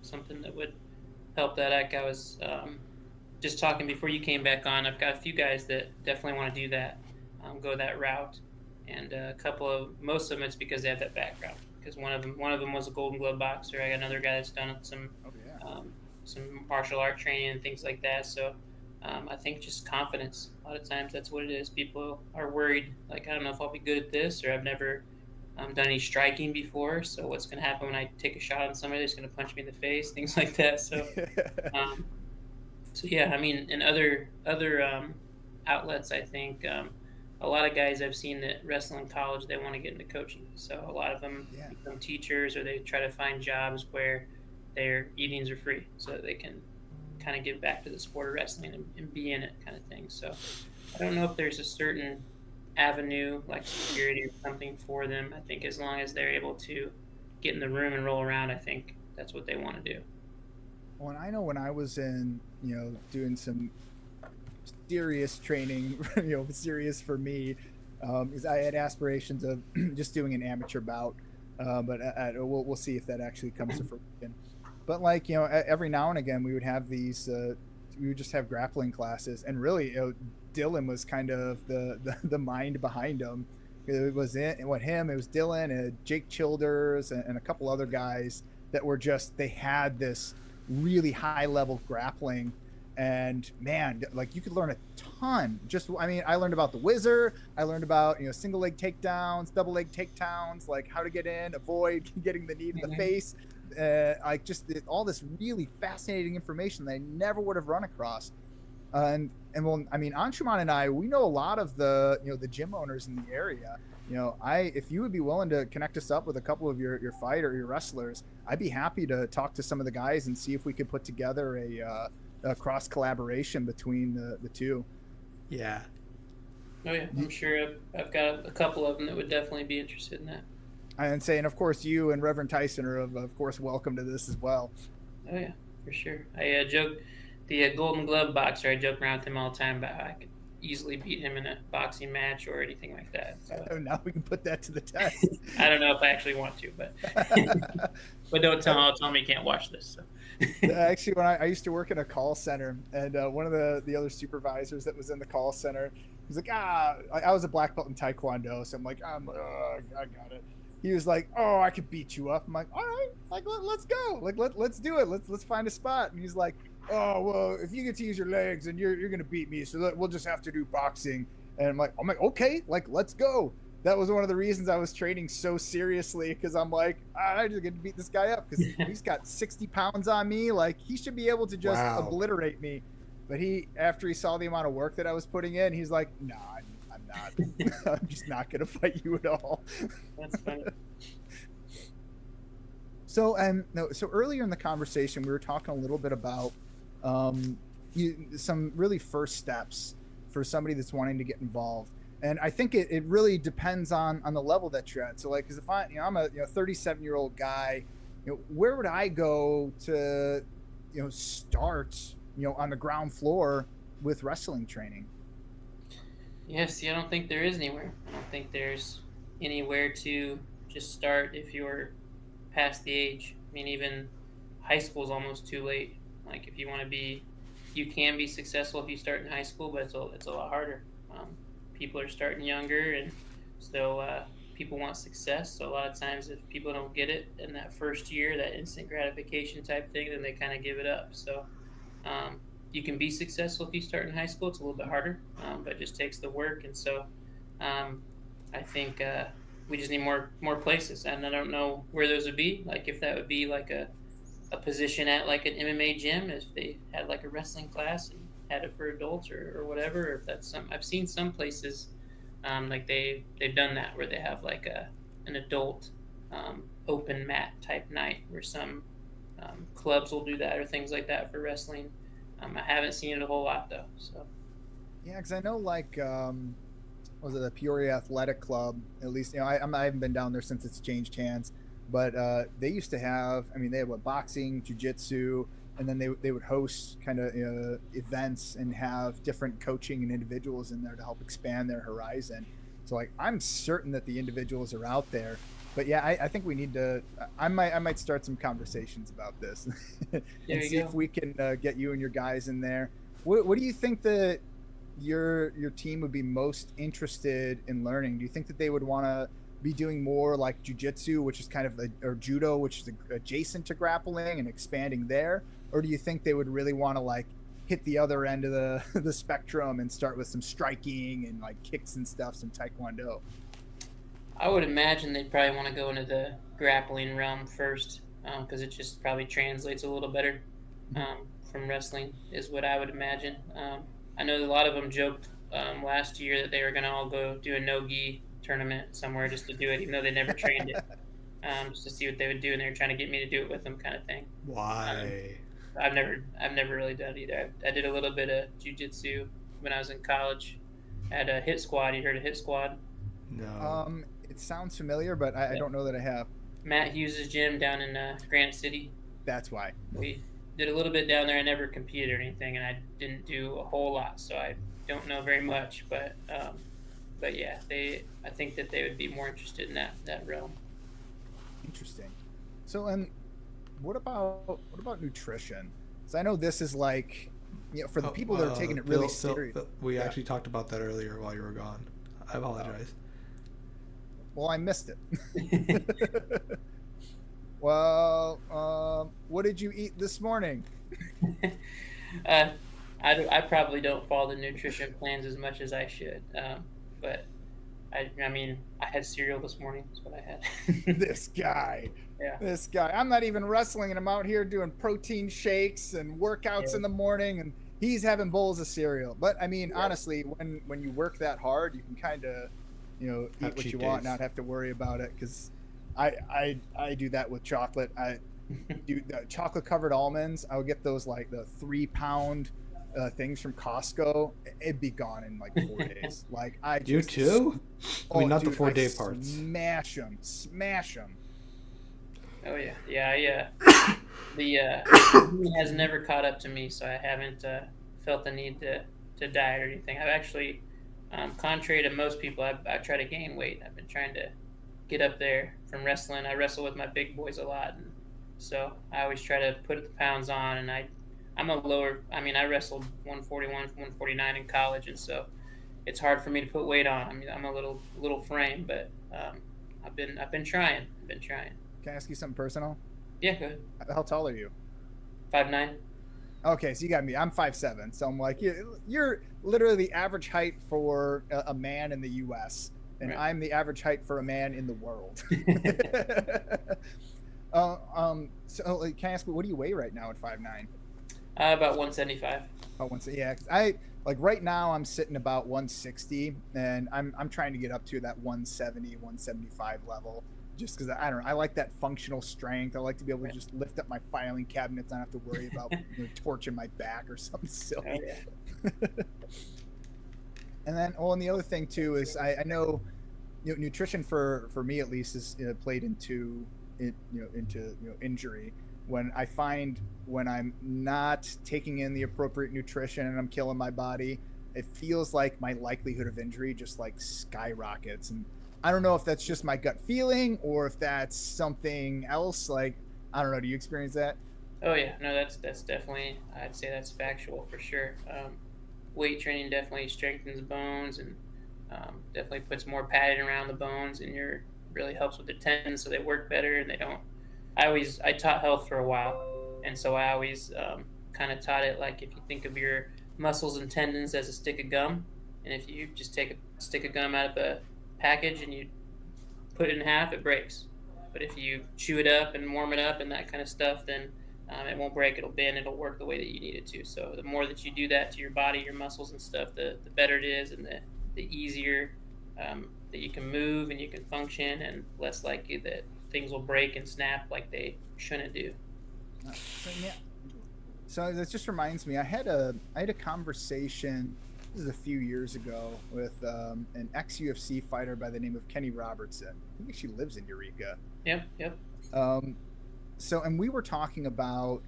something that would help that out. I was just talking before you came back on. I've got a few guys that definitely want to do that, go that route, and most of them it's because they have that background. Because one of them was a Golden Glove boxer. I got another guy that's done some martial art training and things like that. So I think just confidence. A lot of times that's what it is. People are worried, like, I don't know if I'll be good at this, or I've never done any striking before. So what's going to happen when I take a shot on somebody that's going to punch me in the face? Things like that. So, so yeah, I mean, in other outlets, I think a lot of guys I've seen that wrestle in college, they want to get into coaching. So a lot of them become teachers, or they try to find jobs where their evenings are free, so that they can kind of give back to the sport of wrestling and be in it, kind of thing. So I don't know if there's a certain avenue like security or something for them. I think as long as they're able to get in the room and roll around, I think that's what they want to do. Well, and I know when I was in, doing some serious training, serious for me, because I had aspirations of just doing an amateur bout, but we'll see if that actually comes to fruition. But like, every now and again we would have these, we would just have grappling classes, and really, Dylan was kind of the mind behind them. It was it was Dylan, Jake Childers, and a couple other guys that were they had this really high level grappling. And man, like, you could learn a ton. I learned about the whizzer. I learned about, single leg takedowns, double leg takedowns, like how to get in, avoid getting the knee to the face. All this really fascinating information that I never would have run across. And well, I mean, Anshuman and I, we know a lot of the, the gym owners in the area. If you would be willing to connect us up with a couple of your your wrestlers, I'd be happy to talk to some of the guys and see if we could put together a cross collaboration between the two. Yeah. Oh yeah, I'm sure I've got a couple of them that would definitely be interested in that. And of course, you and Reverend Tyson are of course welcome to this as well. Oh yeah, for sure. I joke the Golden Glove boxer. I joke around with him all the time about how I could easily beat him in a boxing match or anything like that. So. Now we can put that to the test. I don't know if I actually want to, but but don't tell me you can't watch this. So. Actually, when I used to work in a call center, and one of the other supervisors that was in the call center, he's like, I was a black belt in Taekwondo, so I'm like, I got it. He was like, oh, I could beat you up. I'm like, all right, like let's go, like let's do it, let's find a spot. And he's like, oh well, if you get to use your legs, and you're gonna beat me, so we'll just have to do boxing. And I'm like, okay, like let's go. That was one of the reasons I was training so seriously, because I'm like, I just get to beat this guy up because he's got 60 pounds on me. Like he should be able to just obliterate me. But after he saw the amount of work that I was putting in, he's like, nah, I'm not. I'm just not gonna fight you at all. That's funny. So so earlier in the conversation, we were talking a little bit about some really first steps for somebody that's wanting to get involved. And I think it really depends on the level that you're at. So like, because if I'm a 37-year-old guy, where would I go to start on the ground floor with wrestling training? Yeah, see, I don't think there is anywhere. I don't think there's anywhere to just start if you're past the age. I mean, even high school is almost too late. Like if you want to be, you can be successful if you start in high school, but it's a lot harder. People are starting younger, and so people want success. So a lot of times if people don't get it in that first year, that instant gratification type thing, then they kind of give it up. So you can be successful if you start in high school. It's a little bit harder, but it just takes the work. And so I think we just need more places. And I don't know where those would be. Like if that would be like a position at like an MMA gym, if they had like a wrestling class and had it for adults or whatever, or if that's I've seen some places like they've done that where they have like an adult open mat type night where some clubs will do that or things like that for wrestling. I haven't seen it a whole lot though. So yeah, because I know like was it the Peoria Athletic Club? At least I haven't been down there since it's changed hands, but they used to have. I mean, they had boxing, jiu-jitsu. And then they would host kind of events and have different coaching and individuals in there to help expand their horizon. So like I'm certain that the individuals are out there, but yeah, I think we need to. I might start some conversations about this and see if we can get you and your guys in there. What do you think that your team would be most interested in learning? Do you think that they would want to be doing more like jiu-jitsu, which is kind of or judo, which is adjacent to grappling and expanding there? Or do you think they would really want to like hit the other end of the spectrum and start with some striking and like kicks and stuff, some taekwondo? I would imagine they'd probably want to go into the grappling realm first, because it just probably translates a little better from wrestling, is what I would imagine. I know a lot of them joked last year that they were going to all go do a no-gi tournament somewhere just to do it, even though they never trained it, just to see what they would do, and they were trying to get me to do it with them, kind of thing. Why? I've never really done it either. I did a little bit of jiu-jitsu when I was in college. I had a hit squad. You heard of hit squad? No. It sounds familiar, but I don't know that I have. Matt Hughes' gym down in Granite City. That's why. We did a little bit down there. I never competed or anything, and I didn't do a whole lot, so I don't know very much. But yeah, I think that they would be more interested in that realm. Interesting. So, what about nutrition? Because I know this is like, for the people that are taking it really serious. We actually talked about that earlier while you were gone. I apologize. Well, I missed it. Well, what did you eat this morning? I probably don't follow the nutrition plans as much as I should, but I mean, I had cereal this morning. That's what I had. This guy. Yeah. This guy. I'm not even wrestling, and I'm out here doing protein shakes and workouts in the morning, and he's having bowls of cereal. But I mean, honestly, when you work that hard, you can kind of, eat what you want, not have to worry about it. Because I do that with chocolate. I do the chocolate covered almonds. I would get those like the 3-pound things from Costco. It'd be gone in like 4 days. Like you too? I mean, not the 4-day parts. Smash them. Oh yeah. the eating has never caught up to me, so I haven't felt the need to diet or anything. I've actually, contrary to most people, I try to gain weight. I've been trying to get up there from wrestling. I wrestle with my big boys a lot, and so I always try to put the pounds on. And I'm a lower. I mean, I wrestled 141, 149 in college, and so it's hard for me to put weight on. I mean, I'm a little frame, but I've been trying. Can I ask you something personal? Yeah, go ahead. How tall are you? 5'9". Okay, so you got me. I'm 5'7", so I'm like, you're literally the average height for a man in the U.S., and right. I'm the average height for a man in the world. So like, can I ask, what do you weigh right now at 5'9"? About 175. About 160. Yeah, 'cause I like right now I'm sitting about 160, and I'm trying to get up to that 170, 175 level. Just because I don't know, I like that functional strength. I like to be able to just lift up my filing cabinets and not have to worry about torching my back or something silly. Oh, yeah. And then, and the other thing too is I know, nutrition for me at least is played into injury. When I find when I'm not taking in the appropriate nutrition and I'm killing my body, it feels like my likelihood of injury just like skyrockets. And I don't know if that's just my gut feeling or if that's something else. Like, I don't know. Do you experience that? Oh yeah, no, that's definitely. I'd say that's factual for sure. Weight training definitely strengthens the bones and definitely puts more padding around the bones, and really helps with the tendons so they work better and they don't. I taught health for a while, and so I always kind of taught it like if you think of your muscles and tendons as a stick of gum, and if you just take a stick of gum out of a package and you put it in half, it breaks. But if you chew it up and warm it up and that kind of stuff, then it won't break. It'll bend. It'll work the way that you need it to. So the more that you do that to your body, your muscles and stuff, the better it is, and the easier that you can move and you can function, and less likely that things will break and snap like they shouldn't do. So that just reminds me, I had a conversation. This is a few years ago with an ex-UFC fighter by the name of Kenny Robertson. I think she lives in Eureka. Yep. And we were talking about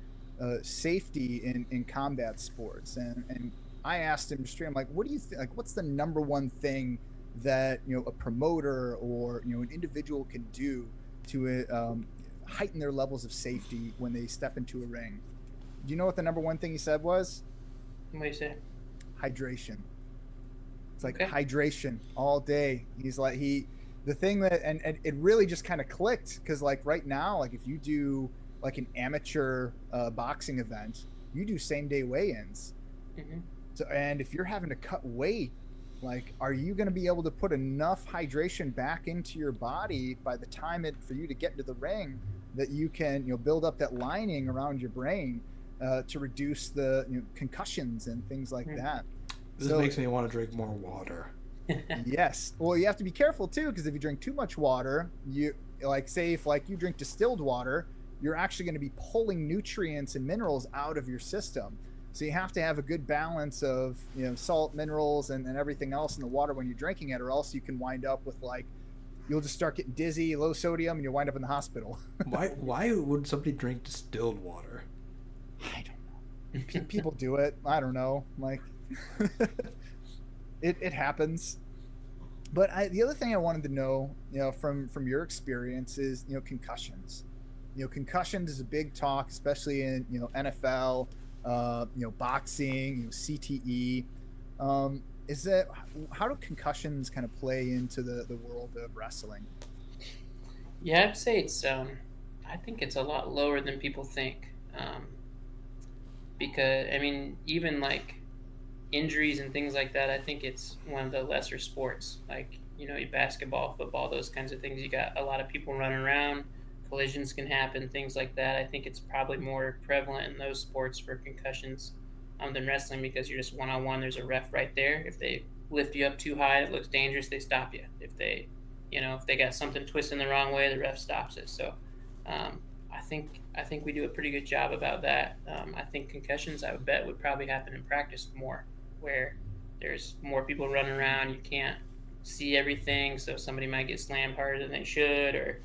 safety in combat sports, and I asked him straight, I'm like, what do you think? Like, what's the number one thing that a promoter or an individual can do to heighten their levels of safety when they step into a ring? Do you know what the number one thing he said was? What do you say? Hydration. It's like hydration all day. He's like the thing that and it really just kind of clicked, because like right now, like if you do like an amateur boxing event, you do same day weigh-ins. Mm-hmm. So and if you're having to cut weight, like are you going to be able to put enough hydration back into your body by the time for you to get into the ring that you can build up that lining around your brain to reduce the concussions and things like that. This makes me want to drink more water. Yes. Well, you have to be careful too, because if you drink too much water, you say if you drink distilled water, you're actually going to be pulling nutrients and minerals out of your system. So you have to have a good balance of salt, minerals, and everything else in the water when you're drinking it, or else you can wind up with you'll just start getting dizzy, low sodium, and you'll wind up in the hospital. Why would somebody drink distilled water? I don't know. People do it. I don't know. It happens. But the other thing I wanted to know, from your experience is, concussions. Concussions is a big talk, especially in NFL, boxing, CTE. How do concussions kind of play into the world of wrestling? Yeah, I'd say it's I think it's a lot lower than people think. Because even injuries and things like that, I think it's one of the lesser sports. Basketball, football, those kinds of things. You got a lot of people running around, collisions can happen, things like that. I think it's probably more prevalent in those sports for concussions than wrestling, because you're just one-on-one. There's a ref right there. If they lift you up too high, it looks dangerous, they stop you. If they got something twisting the wrong way, the ref stops it. So I think we do a pretty good job about that. I think concussions, I would bet, would probably happen in practice more, where there's more people running around. You can't see everything, so somebody might get slammed harder than they should, or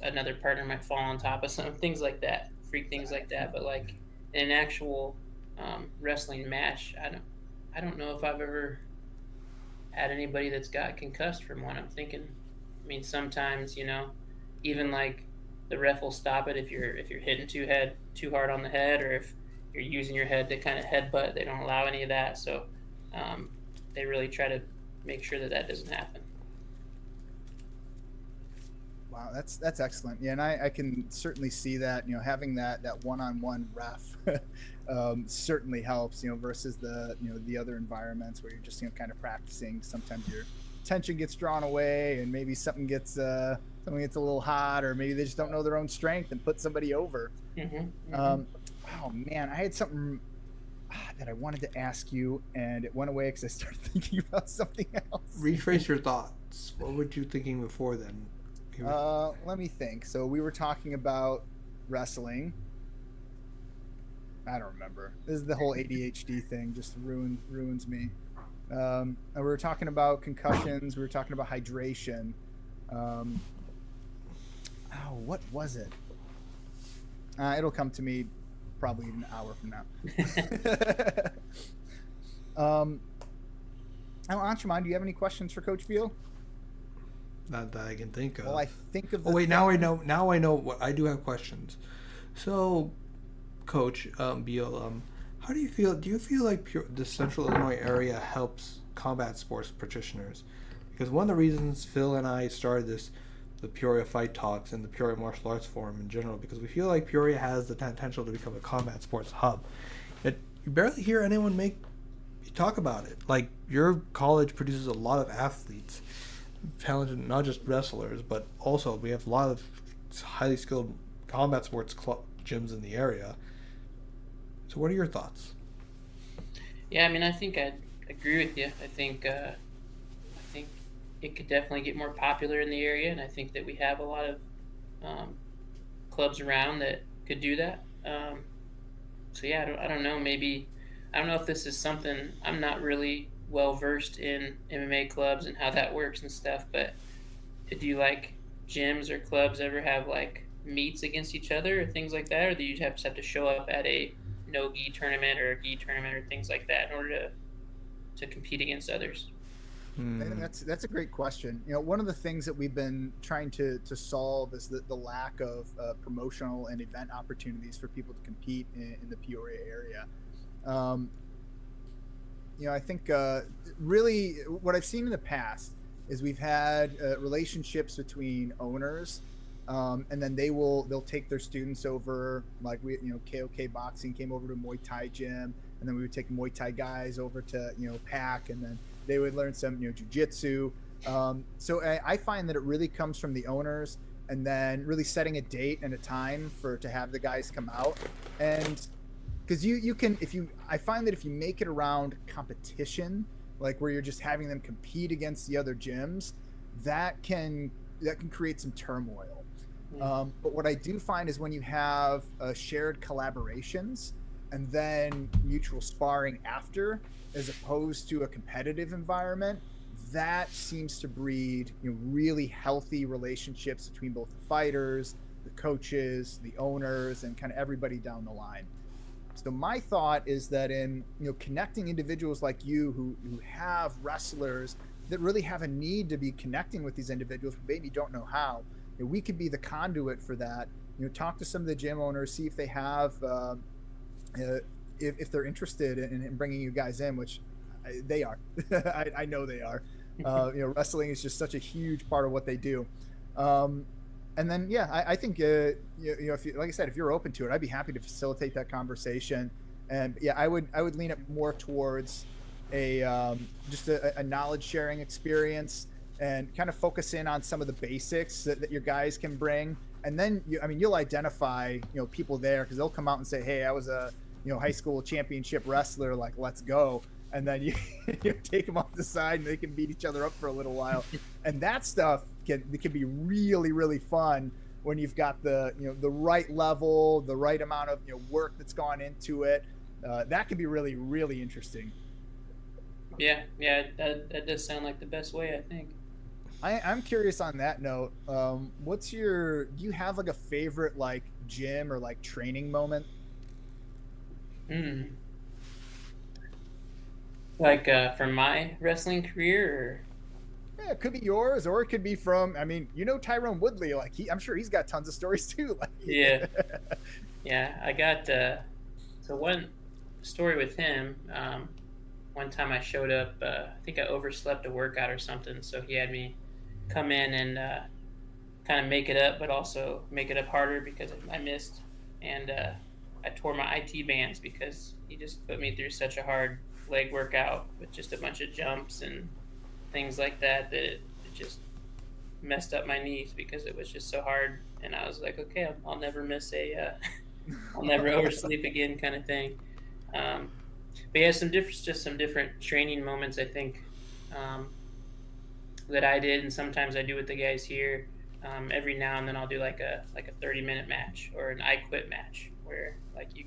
another partner might fall on top of something, things like that. freak things like that. But like in an actual wrestling match, I don't know if I've ever had anybody that's got concussed from one. I'm thinking, I mean, sometimes even like the ref will stop it if you're hitting too hard on the head, or if you're using your head to kind of headbutt. They don't allow any of that, so they really try to make sure that doesn't happen. Wow, that's excellent. Yeah, and I can certainly see that. Having that one-on-one ref certainly helps. Versus the other environments where you're just kind of practicing. Sometimes your tension gets drawn away, and maybe something gets a little hot, or maybe they just don't know their own strength and put somebody over. Oh man, I had something that I wanted to ask you, and it went away because I started thinking about something else. Rephrase your thoughts. What were you thinking before then? Let me think. So we were talking about wrestling. I don't remember. This is the whole ADHD thing. Just ruins me. And we were talking about concussions. We were talking about hydration. What was it? It'll come to me probably an hour from now. Anshuman, do you have any questions for Coach Biehl? Not that I can think of. Well, I think of. Now I know. Now I know what I do have questions. So, Coach Biehl, how do you feel? Do you feel like the Central Illinois area helps combat sports practitioners? Because one of the reasons Phil and I started the Peoria Fight Talks and the Peoria Martial Arts Forum in general, because we feel like Peoria has the potential to become a combat sports hub. Yet you barely hear anyone talk about it. Like, your college produces a lot of athletes, talented, not just wrestlers, but also we have a lot of highly skilled combat sports gyms in the area. So what are your thoughts? Yeah, I mean, I think I agree with you. I think it could definitely get more popular in the area, and I think that we have a lot of clubs around that could do that. So yeah, I don't know. Maybe I don't know if this is something. I'm not really well versed in MMA clubs and how that works and stuff. But do you like gyms or clubs ever have like meets against each other or things like that, or do you just have to show up at a no gi tournament or a gi tournament or things like that in order to compete against others? That's a great question. One of the things that we've been trying to solve is the lack of promotional and event opportunities for people to compete in the Peoria area. I think really what I've seen in the past is we've had relationships between owners, and then they'll take their students over. Like KOK Boxing came over to Muay Thai gym, and then we would take Muay Thai guys over to PAC, and then they would learn some jiu-jitsu. So I find that it really comes from the owners, and then really setting a date and a time to have the guys come out. And because you can, I find that if you make it around competition, like where you're just having them compete against the other gyms, that can create some turmoil. But what I do find is when you have shared collaborations and then mutual sparring after, as opposed to a competitive environment, that seems to breed really healthy relationships between both the fighters, the coaches, the owners, and kind of everybody down the line. So my thought is that in connecting individuals like you who have wrestlers that really have a need to be connecting with these individuals but maybe don't know how, we could be the conduit for that. Talk to some of the gym owners, see if they have if they're interested in bringing you guys in, which they are. I know they are. Wrestling is just such a huge part of what they do. And then, yeah, I think, if you, like I said, if you're open to it, I'd be happy to facilitate that conversation. And yeah, I would lean it more towards just a knowledge sharing experience, and kind of focus in on some of the basics that your guys can bring. And then, you'll identify, people there, because they'll come out and say, hey, I was a, high school championship wrestler, like, let's go. And then you take them off the side and they can beat each other up for a little while. And that stuff can be really, really fun when you've got the right level, the right amount of work that's gone into it. That can be really, really interesting. Yeah, that does sound like the best way, I think. I'm curious on that note. Do you have like a favorite like gym or like training moment? Hmm. Like from my wrestling career, Yeah, it could be yours, or it could be from. I mean, Tyrone Woodley. Like I'm sure he's got tons of stories too. Like, yeah, yeah. I got so one story with him. One time I showed up. I think I overslept a workout or something, so he had me come in and kind of make it up, but also make it up harder because I missed, and I tore my IT bands because he just put me through such a hard leg workout with just a bunch of jumps and things like that it just messed up my knees because it was just so hard. And I was like, okay, I'll never miss I'll never oversleep again, kind of thing. Um, but yeah, some different training moments I think um, that I did, and sometimes I do with the guys here. Every now and then I'll do like a 30-minute match or an I quit match where like you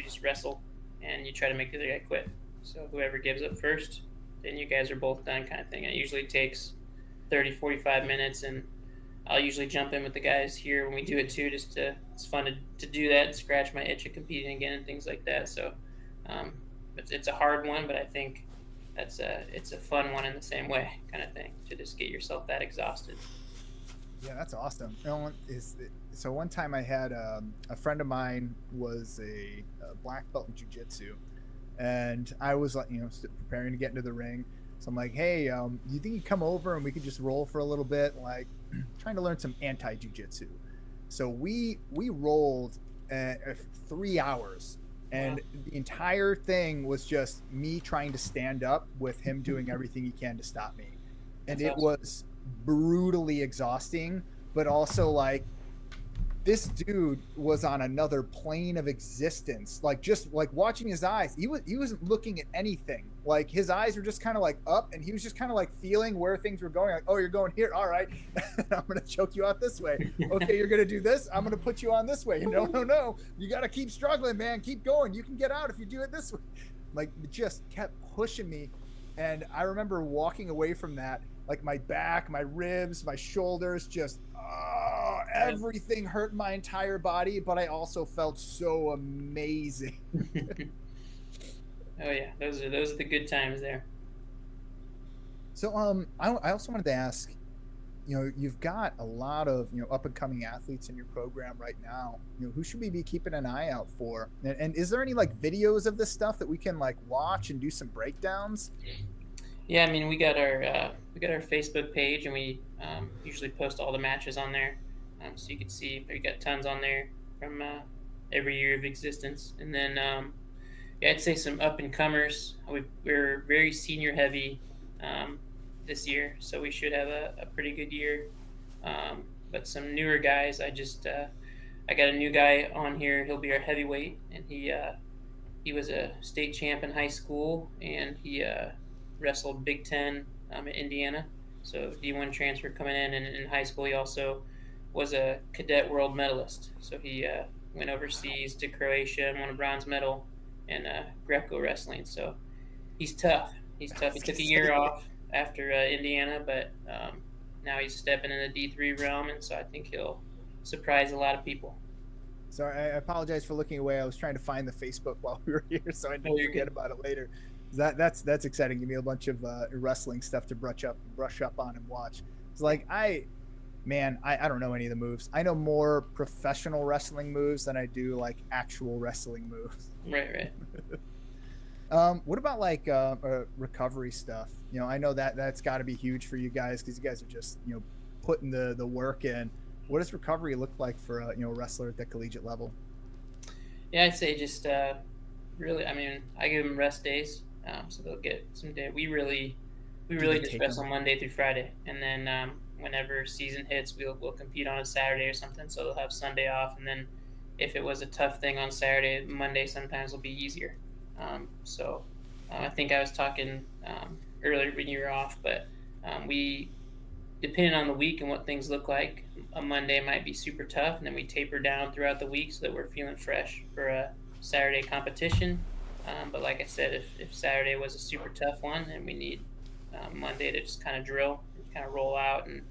just wrestle and you try to make the other guy quit. So whoever gives up first, then you guys are both done, kind of thing. It usually takes 30-45 minutes, and I'll usually jump in with the guys here when we do it too. It's fun to do that and scratch my itch of competing again and things like that. So um, it's a hard one, but I think it's a fun one in the same way, kind of thing, to just get yourself that exhausted. Yeah, that's awesome. So one time I had a friend of mine was a black belt in jiu-jitsu, and I was like, preparing to get into the ring. So I'm like, hey, you think you come over and we could just roll for a little bit, like trying to learn some anti-jiu-jitsu. So we rolled 3 hours, and wow. The entire thing was just me trying to stand up with him doing everything he can to stop me. And that's awesome. Was brutally exhausting, but also like this dude was on another plane of existence. Like just like watching his eyes, he wasn't looking at anything. Like his eyes were just kind of like up, and he was just kind of like feeling where things were going. Like, oh, you're going here, all right. I'm gonna choke you out this way. Okay, you're gonna do this, I'm gonna put you on this way. No, you gotta keep struggling, man. Keep going. You can get out if you do it this way. Like it just kept pushing me. And I remember walking away from that, like my back, my ribs, my shoulders, just everything hurt my entire body, but I also felt so amazing. Oh yeah, those are the good times there. So I also wanted to ask, you've got a lot of up and coming athletes in your program right now. Who should we be keeping an eye out for? And is there any like videos of this stuff that we can like watch and do some breakdowns? Yeah, I mean we got our Facebook page, and we usually post all the matches on there, so you can see we got tons on there from every year of existence. And then yeah, I'd say some up and comers. We're very senior heavy this year, so we should have a pretty good year. But some newer guys, I got a new guy on here. He'll be our heavyweight, and he was a state champ in high school, and he wrestled Big Ten at Indiana. So D1 transfer coming in, and in high school he also was a cadet world medalist. So he went overseas to Croatia and won a bronze medal in Greco wrestling. So he's tough. He took a year off after Indiana, but now he's stepping in the D3 realm, and so I think he'll surprise a lot of people. Sorry, I apologize for looking away. I was trying to find the Facebook while we were here, so I didn't forget about it later. That's exciting. Give me a bunch of wrestling stuff to brush up on and watch. It's like I don't know any of the moves. I know more professional wrestling moves than I do like actual wrestling moves. Right. What about like recovery stuff? I know that's got to be huge for you guys because you guys are just putting the work in. What does recovery look like for a wrestler at the collegiate level? Yeah, I'd say just really. I mean, I give them rest days, so they'll get some day. We really just wrestle Monday through Friday, and then whenever season hits, we'll compete on a Saturday or something. So they'll have Sunday off, and then if it was a tough thing on Saturday, Monday sometimes will be easier. So I think I was talking earlier when you were off, but we, depending on the week and what things look like, a Monday might be super tough, and then we taper down throughout the week so that we're feeling fresh for a Saturday competition. But like I said, if Saturday was a super tough one, then we need Monday to just kind of drill and kind of roll out and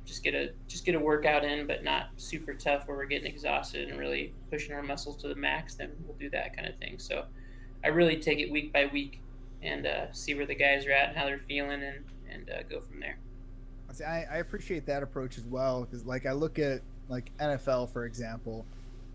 just get a workout in, but not super tough where we're getting exhausted and really pushing our muscles to the max, then we'll do that kind of thing. So I really take it week by week and see where the guys are at and how they're feeling, and go from there. I appreciate that approach as well, because like I look at like NFL, for example.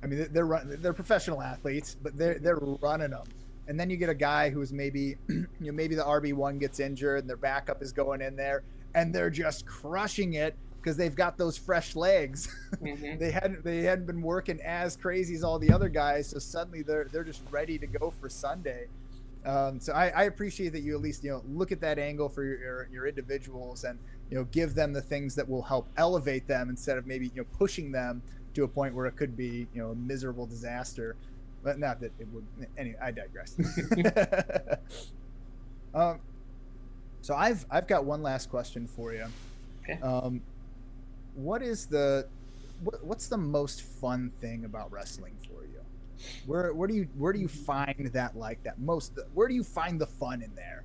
I mean, they're professional athletes, but they're running them. And then you get a guy who's maybe maybe the RB1 gets injured and their backup is going in there and they're just crushing it because they've got those fresh legs. Mm-hmm. they hadn't been working as crazy as all the other guys, so suddenly they're just ready to go for Sunday. So I appreciate that you at least look at that angle for your individuals and give them the things that will help elevate them instead of maybe pushing them to a point where it could be a miserable disaster. But not that it would. Anyway, I digress. So I've got one last question for you. Okay. What's the most fun thing about wrestling for you? Where do you find that most? Where do you find the fun in there?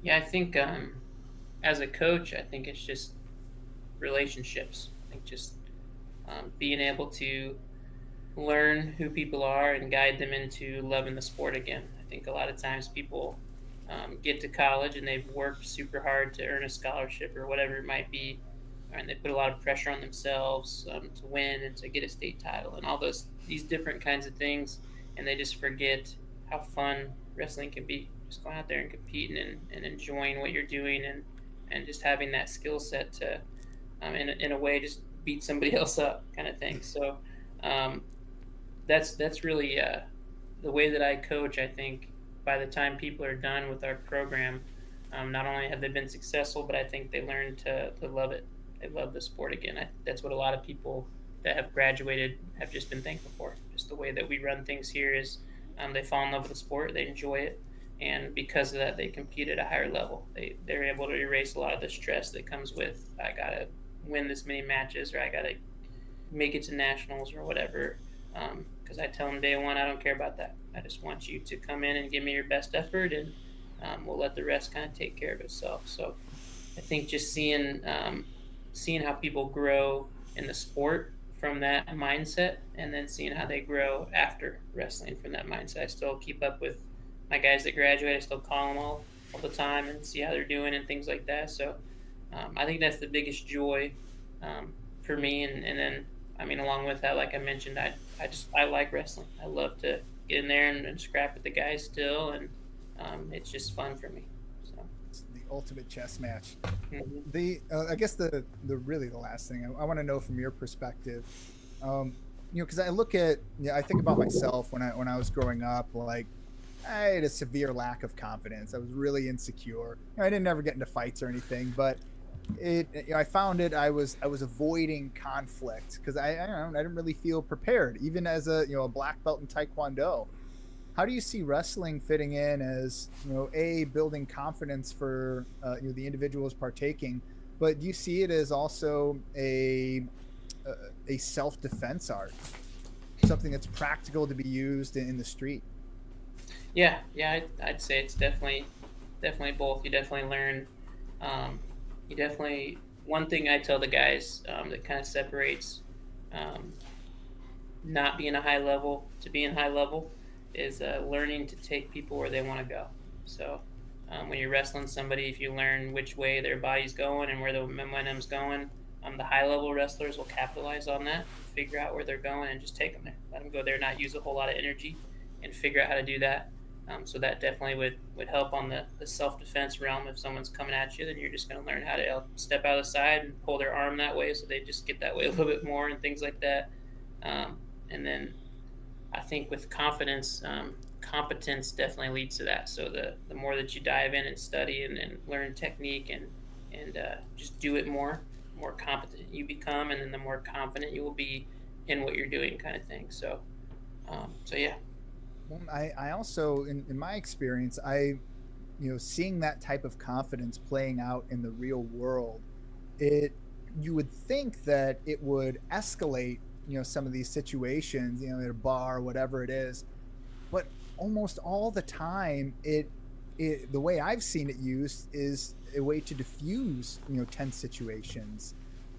Yeah, I think as a coach, I think it's just relationships. I think just being able to learn who people are and guide them into loving the sport again. I think a lot of times people get to college and they've worked super hard to earn a scholarship or whatever it might be, and they put a lot of pressure on themselves to win and to get a state title and all these different kinds of things, and they just forget how fun wrestling can be. Just going out there and competing and enjoying what you're doing and just having that skill set to in a way just beat somebody else up kind of thing. So that's really the way that I coach. I think by the time people are done with our program, not only have they been successful, but I think they learn to love it. They love the sport again. That's what a lot of people that have graduated have just been thankful for. Just the way that we run things here is they fall in love with the sport, they enjoy it, and because of that, they compete at a higher level. They're able to erase a lot of the stress that comes with, I gotta win this many matches, or I gotta make it to nationals or whatever. Because I tell them day one, I don't care about that. I just want you to come in and give me your best effort, and we'll let the rest kind of take care of itself. So I think just seeing how people grow in the sport from that mindset, and then seeing how they grow after wrestling from that mindset. I still keep up with my guys that graduate. I still call them all the time and see how they're doing and things like that. So I think that's the biggest joy for me. And then, I mean, along with that, like I mentioned, I like wrestling. I love to get in there and scrap with the guys still, and it's just fun for me. So it's the ultimate chess match. Mm-hmm. I guess the really the last thing I want to know from your perspective, because I look at, I think about myself when I was growing up, like I had a severe lack of confidence. I was really insecure. I didn't ever get into fights or anything, but I found I was avoiding conflict because I didn't really feel prepared, even as a black belt in Taekwondo. How do you see wrestling fitting in as building confidence for the individuals partaking, but do you see it as also a self-defense art, something that's practical to be used in the street? Yeah, I'd say it's definitely both. You definitely learn. One thing I tell the guys that kind of separates not being a high level to being high level is learning to take people where they want to go. So when you're wrestling somebody, if you learn which way their body's going and where the momentum's going, the high level wrestlers will capitalize on that, figure out where they're going, and just take them there. Let them go there, not use a whole lot of energy, and figure out how to do that. So that definitely would help on the self-defense realm. If someone's coming at you, then you're just going to learn how to step out of the side and pull their arm that way, so they just get that way a little bit more and things like that. And then I think with confidence, competence definitely leads to that. So the more that you dive in and study and learn technique and just do it more competent you become, and then the more confident you will be in what you're doing, kind of thing. So yeah. Well, I also, in my experience, seeing that type of confidence playing out in the real world, you would think that it would escalate, some of these situations, at a bar, whatever it is, but almost all the time it the way I've seen it used is a way to diffuse, tense situations.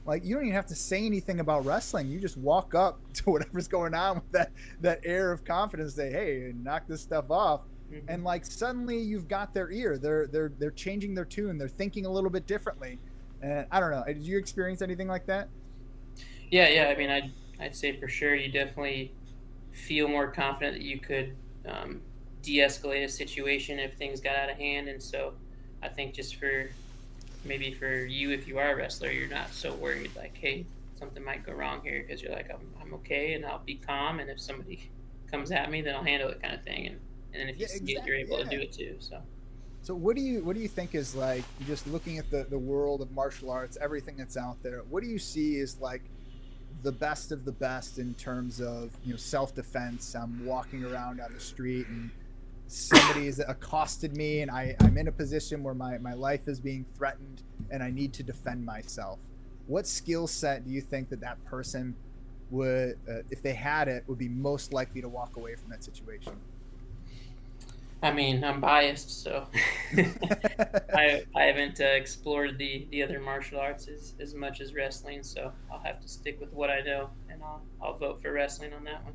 Like, you don't even have to say anything about wrestling. You just walk up to whatever's going on with that air of confidence, say, hey, knock this stuff off. Mm-hmm. And like, suddenly you've got their ear. They're changing their tune. They're thinking a little bit differently. And I don't know. Did you experience anything like that? Yeah. I mean, I'd say for sure you definitely feel more confident that you could de-escalate a situation if things got out of hand. And so I think just maybe for you, if you are a wrestler, you're not so worried like, hey, something might go wrong here, because you're like, I'm okay, and I'll be calm, and if somebody comes at me, then I'll handle it, kind of thing. And then if you see it, you're able to do it too. So what do you think is, like, just looking at the world of martial arts, everything that's out there, what do you see is like the best of the best in terms of self-defense? I'm walking around on the street and somebody has accosted me, and I'm in a position where my life is being threatened and I need to defend myself. What skill set do you think that person would, if they had it, would be most likely to walk away from that situation? I mean, I'm biased, so I haven't explored the other martial arts as much as wrestling, so I'll have to stick with what I know, and I'll vote for wrestling on that one.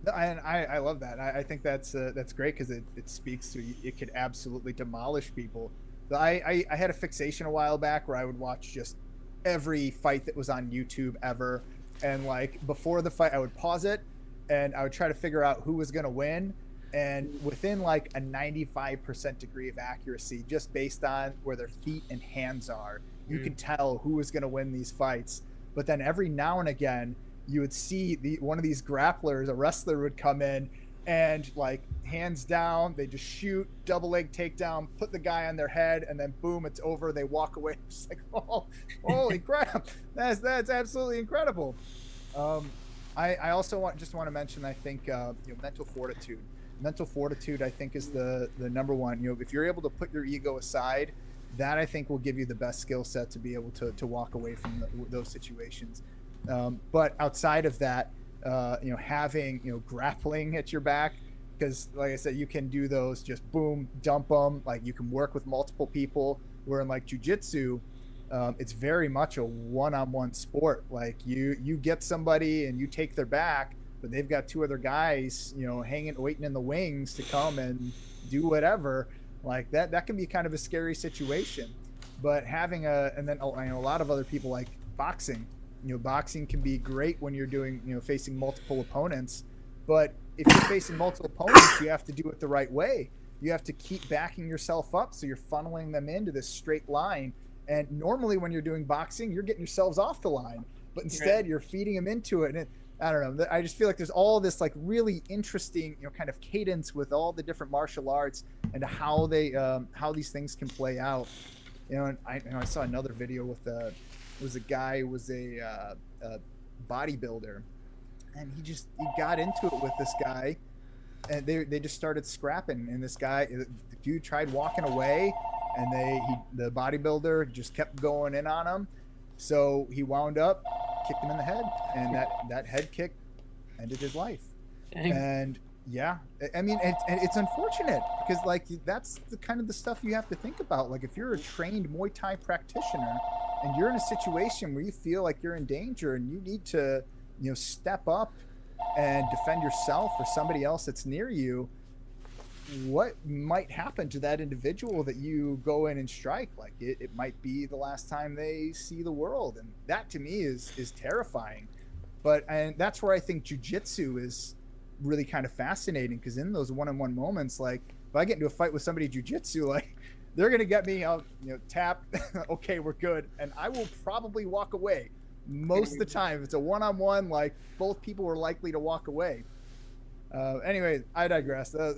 And I love that. I think that's great, because it speaks to, it could absolutely demolish people. I had a fixation a while back where I would watch just every fight that was on YouTube ever, and like before the fight I would pause it and I would try to figure out who was going to win, and within like a 95% degree of accuracy, just based on where their feet and hands are, you could tell who was going to win these fights. But then every now and again you would see one of these grapplers, a wrestler, would come in and like hands down, they just shoot, double leg takedown, put the guy on their head, and then boom, it's over. They walk away. It's like, oh, holy crap. That's absolutely incredible. I also want to mention, I think, mental fortitude. Mental fortitude, I think, is the number one. If you're able to put your ego aside, that I think will give you the best skill set to be able to walk away from those situations. But outside of that, having, grappling at your back, because like I said, you can do those, just boom, dump them. Like, you can work with multiple people, where in like jiu-jitsu, it's very much a one-on-one sport. Like, you get somebody and you take their back, but they've got two other guys, waiting in the wings to come and do whatever. Like that can be kind of a scary situation. But having a lot of other people, like boxing, boxing can be great when you're doing, facing multiple opponents. But if you're facing multiple opponents, you have to do it the right way. You have to keep backing yourself up, so you're funneling them into this straight line. And normally when you're doing boxing, you're getting yourselves off the line, but instead you're feeding them into it. And I don't know, I just feel like there's all this like really interesting, kind of cadence with all the different martial arts and how these things can play out. And I saw another video with it was a guy who was a bodybuilder, and he got into it with this guy, and they just started scrapping. And the dude tried walking away, and the bodybuilder just kept going in on him. So he wound up, kicked him in the head, and that head kick ended his life. Dang. And yeah, I mean, it's unfortunate, because like that's the kind of the stuff you have to think about. Like, if you're a trained Muay Thai practitioner and you're in a situation where you feel like you're in danger and you need to, step up and defend yourself or somebody else that's near you, what might happen to that individual that you go in and strike? Like, it might be the last time they see the world, and that to me is terrifying. And that's where I think jiu-jitsu is really kind of fascinating, because in those one-on-one moments, like if I get into a fight with somebody jiu-jitsu, like they're gonna get me, I'll tap, okay, we're good, and I will probably walk away most of the time. If it's a one-on-one, like both people are likely to walk away. Anyway, I digress. No,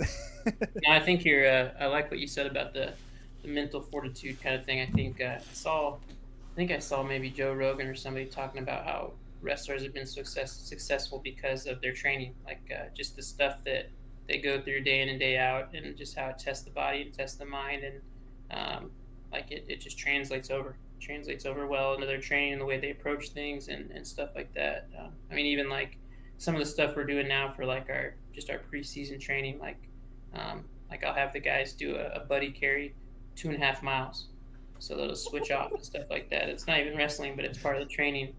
I think I like what you said about the mental fortitude kind of thing. I think I saw maybe Joe Rogan or somebody talking about how wrestlers have been successful because of their training, like just the stuff that they go through day in and day out, and just how it tests the body and tests the mind, and like it just translates over well into their training and the way they approach things and stuff like that. I mean, even like some of the stuff we're doing now for like our preseason training, like like I'll have the guys do a buddy carry 2.5 miles, so they'll switch off and stuff like that. It's not even wrestling, but it's part of the training,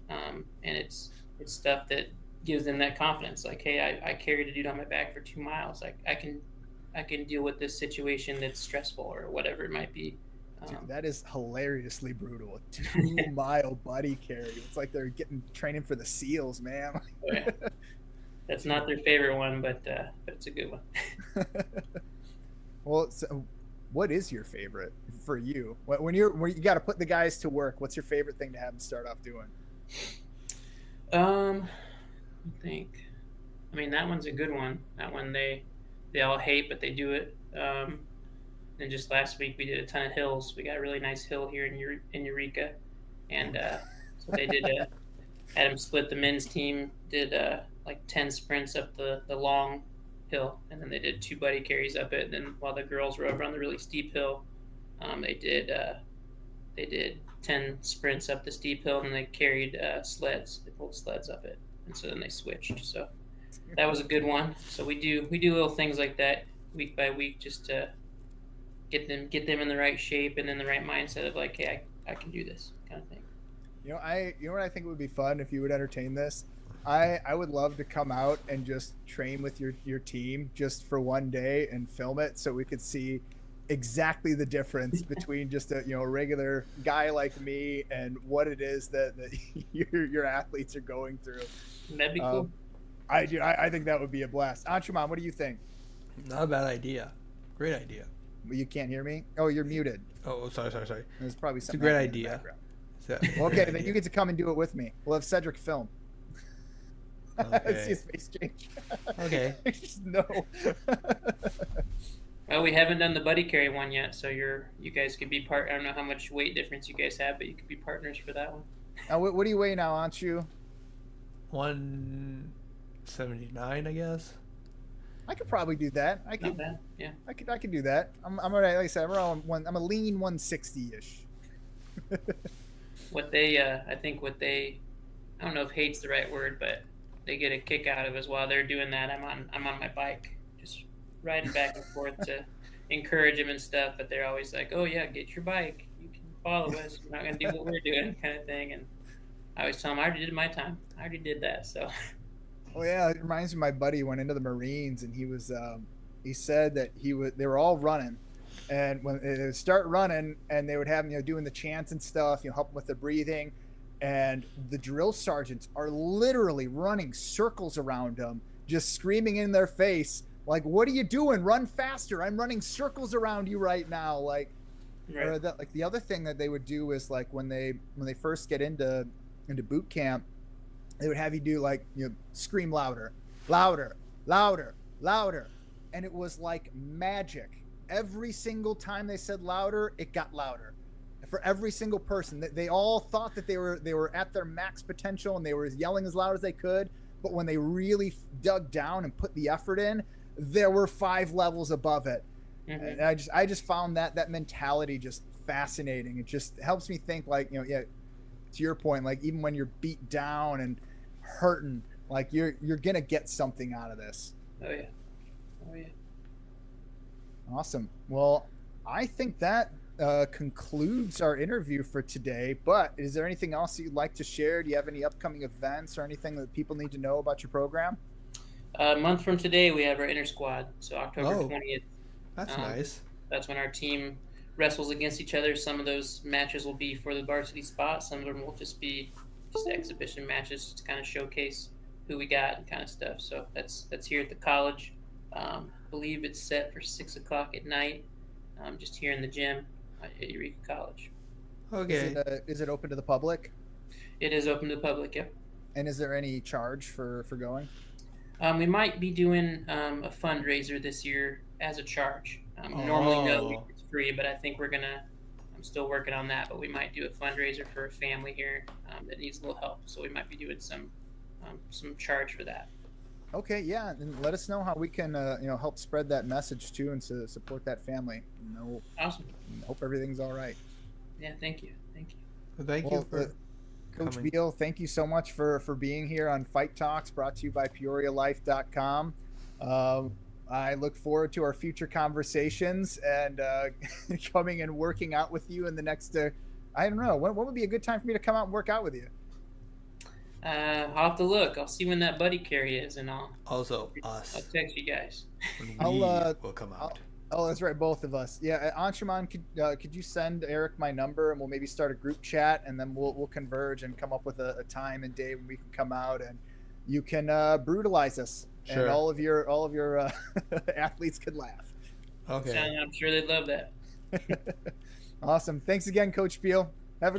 and it's stuff that gives them that confidence. Like, hey, I carried a dude on my back for 2 miles. I can deal with this situation that's stressful or whatever it might be. Dude, that is hilariously brutal. A 2-mile buddy carry. It's like they're getting training for the SEALs, man. Oh, yeah. That's not their favorite one, but it's a good one. Well, so what is your favorite for you? When you got to put the guys to work, what's your favorite thing to have them start off doing? I think. I mean, that one's a good one. That one they all hate, but they do it. And just last week we did a ton of hills. We got a really nice hill here in Eureka, and so they did had them split. The men's team did like 10 sprints up the long hill, and then they did 2 buddy carries up it. And then while the girls were over on the really steep hill, they did 10 sprints up the steep hill, and they carried sleds. They pulled sleds up it, and so then they switched. So that was a good one. So we do little things like that week by week, just to get them in the right shape and in the right mindset of like, hey, I can do this kind of thing. You know what I think would be fun if you would entertain this? I would love to come out and just train with your team just for one day and film it so we could see exactly the difference between just a regular guy like me and what it is that your athletes are going through. That'd be cool. I think that would be a blast. Anshuman, what do you think? Not a bad idea. Great idea. You can't hear me? Oh, you're muted. Oh, sorry. There's probably something. It's a great idea. Okay, then you get to come and do it with me. We'll have Cedric film. Okay. See his face change. Okay. Just no. Well, we haven't done the buddy carry one yet, so you guys could be part. I don't know how much weight difference you guys have, but you could be partners for that one. What do you weigh now, aren't you? 179, I guess. I could probably do that. Not bad. Yeah. I could do that. I'm all right. Like I said, I'm a lean 160-ish. I think what they, I don't know if hate's the right word, but they get a kick out of is while they're doing that, I'm on my bike, just riding back and forth to encourage them and stuff. But they're always like, "Oh yeah, get your bike. You can follow us. You're not gonna do what we're doing," kind of thing. And I always tell them, "I already did my time. I already did that." So. Oh yeah, it reminds me. My buddy went into the Marines, and he said that they were all running, and when they would start running, and they would have doing the chants and stuff, help them with their breathing, and the drill sergeants are literally running circles around them, just screaming in their face, like, "What are you doing? Run faster! I'm running circles around you right now!" Like, right. Or the other thing that they would do is like when they first get into boot camp, they would have you do scream louder, louder, louder, louder, and it was like magic. Every single time they said louder, it got louder. For every single person, they all thought that they were at their max potential and they were yelling as loud as they could. But when they really dug down and put the effort in, there were 5 levels above it. Mm-hmm. And I just found that mentality just fascinating. It just helps me think to your point, like even when you're beat down and hurting, like you're gonna get something out of this. Oh yeah. Awesome. Well, I think that concludes our interview for today, but is there anything else that you'd like to share? Do you have any upcoming events or anything that people need to know about your program? A month from today, we have our inter squad, so October 20th. That's nice. That's when our team wrestles against each other. Some of those matches will be for the varsity spot. Some of them will just be exhibition matches to kind of showcase who we got and kind of stuff. So that's here at the college. I believe it's set for 6:00 at night, just here in the gym at Eureka College. Okay. Is it open to the public? It is open to the public, yep. And is there any charge for going? We might be doing a fundraiser this year as a charge. Normally, no, it's free, but I think I'm still working on that, but we might do a fundraiser for a family here that needs a little help. So we might be doing some charge for that. Okay, yeah, and let us know how we can help spread that message too and to support that family. Awesome. Hope everything's all right. Yeah, thank you. Thank you for Coach Biehl, thank you so much for being here on Fight Talks, brought to you by PeoriaLife.com. I look forward to our future conversations and coming and working out with you in the next. I don't know. When would be a good time for me to come out and work out with you? I'll have to look. I'll see when that buddy carry is, and I'll text you guys. Will come out. Oh, that's right, both of us. Yeah, Anshuman, could you send Eric my number, and we'll maybe start a group chat, and then we'll converge and come up with a time and day when we can come out, and you can brutalize us, and all of your athletes could laugh. Okay. I'm sure they'd love that. Awesome. Thanks again, Coach Biehl.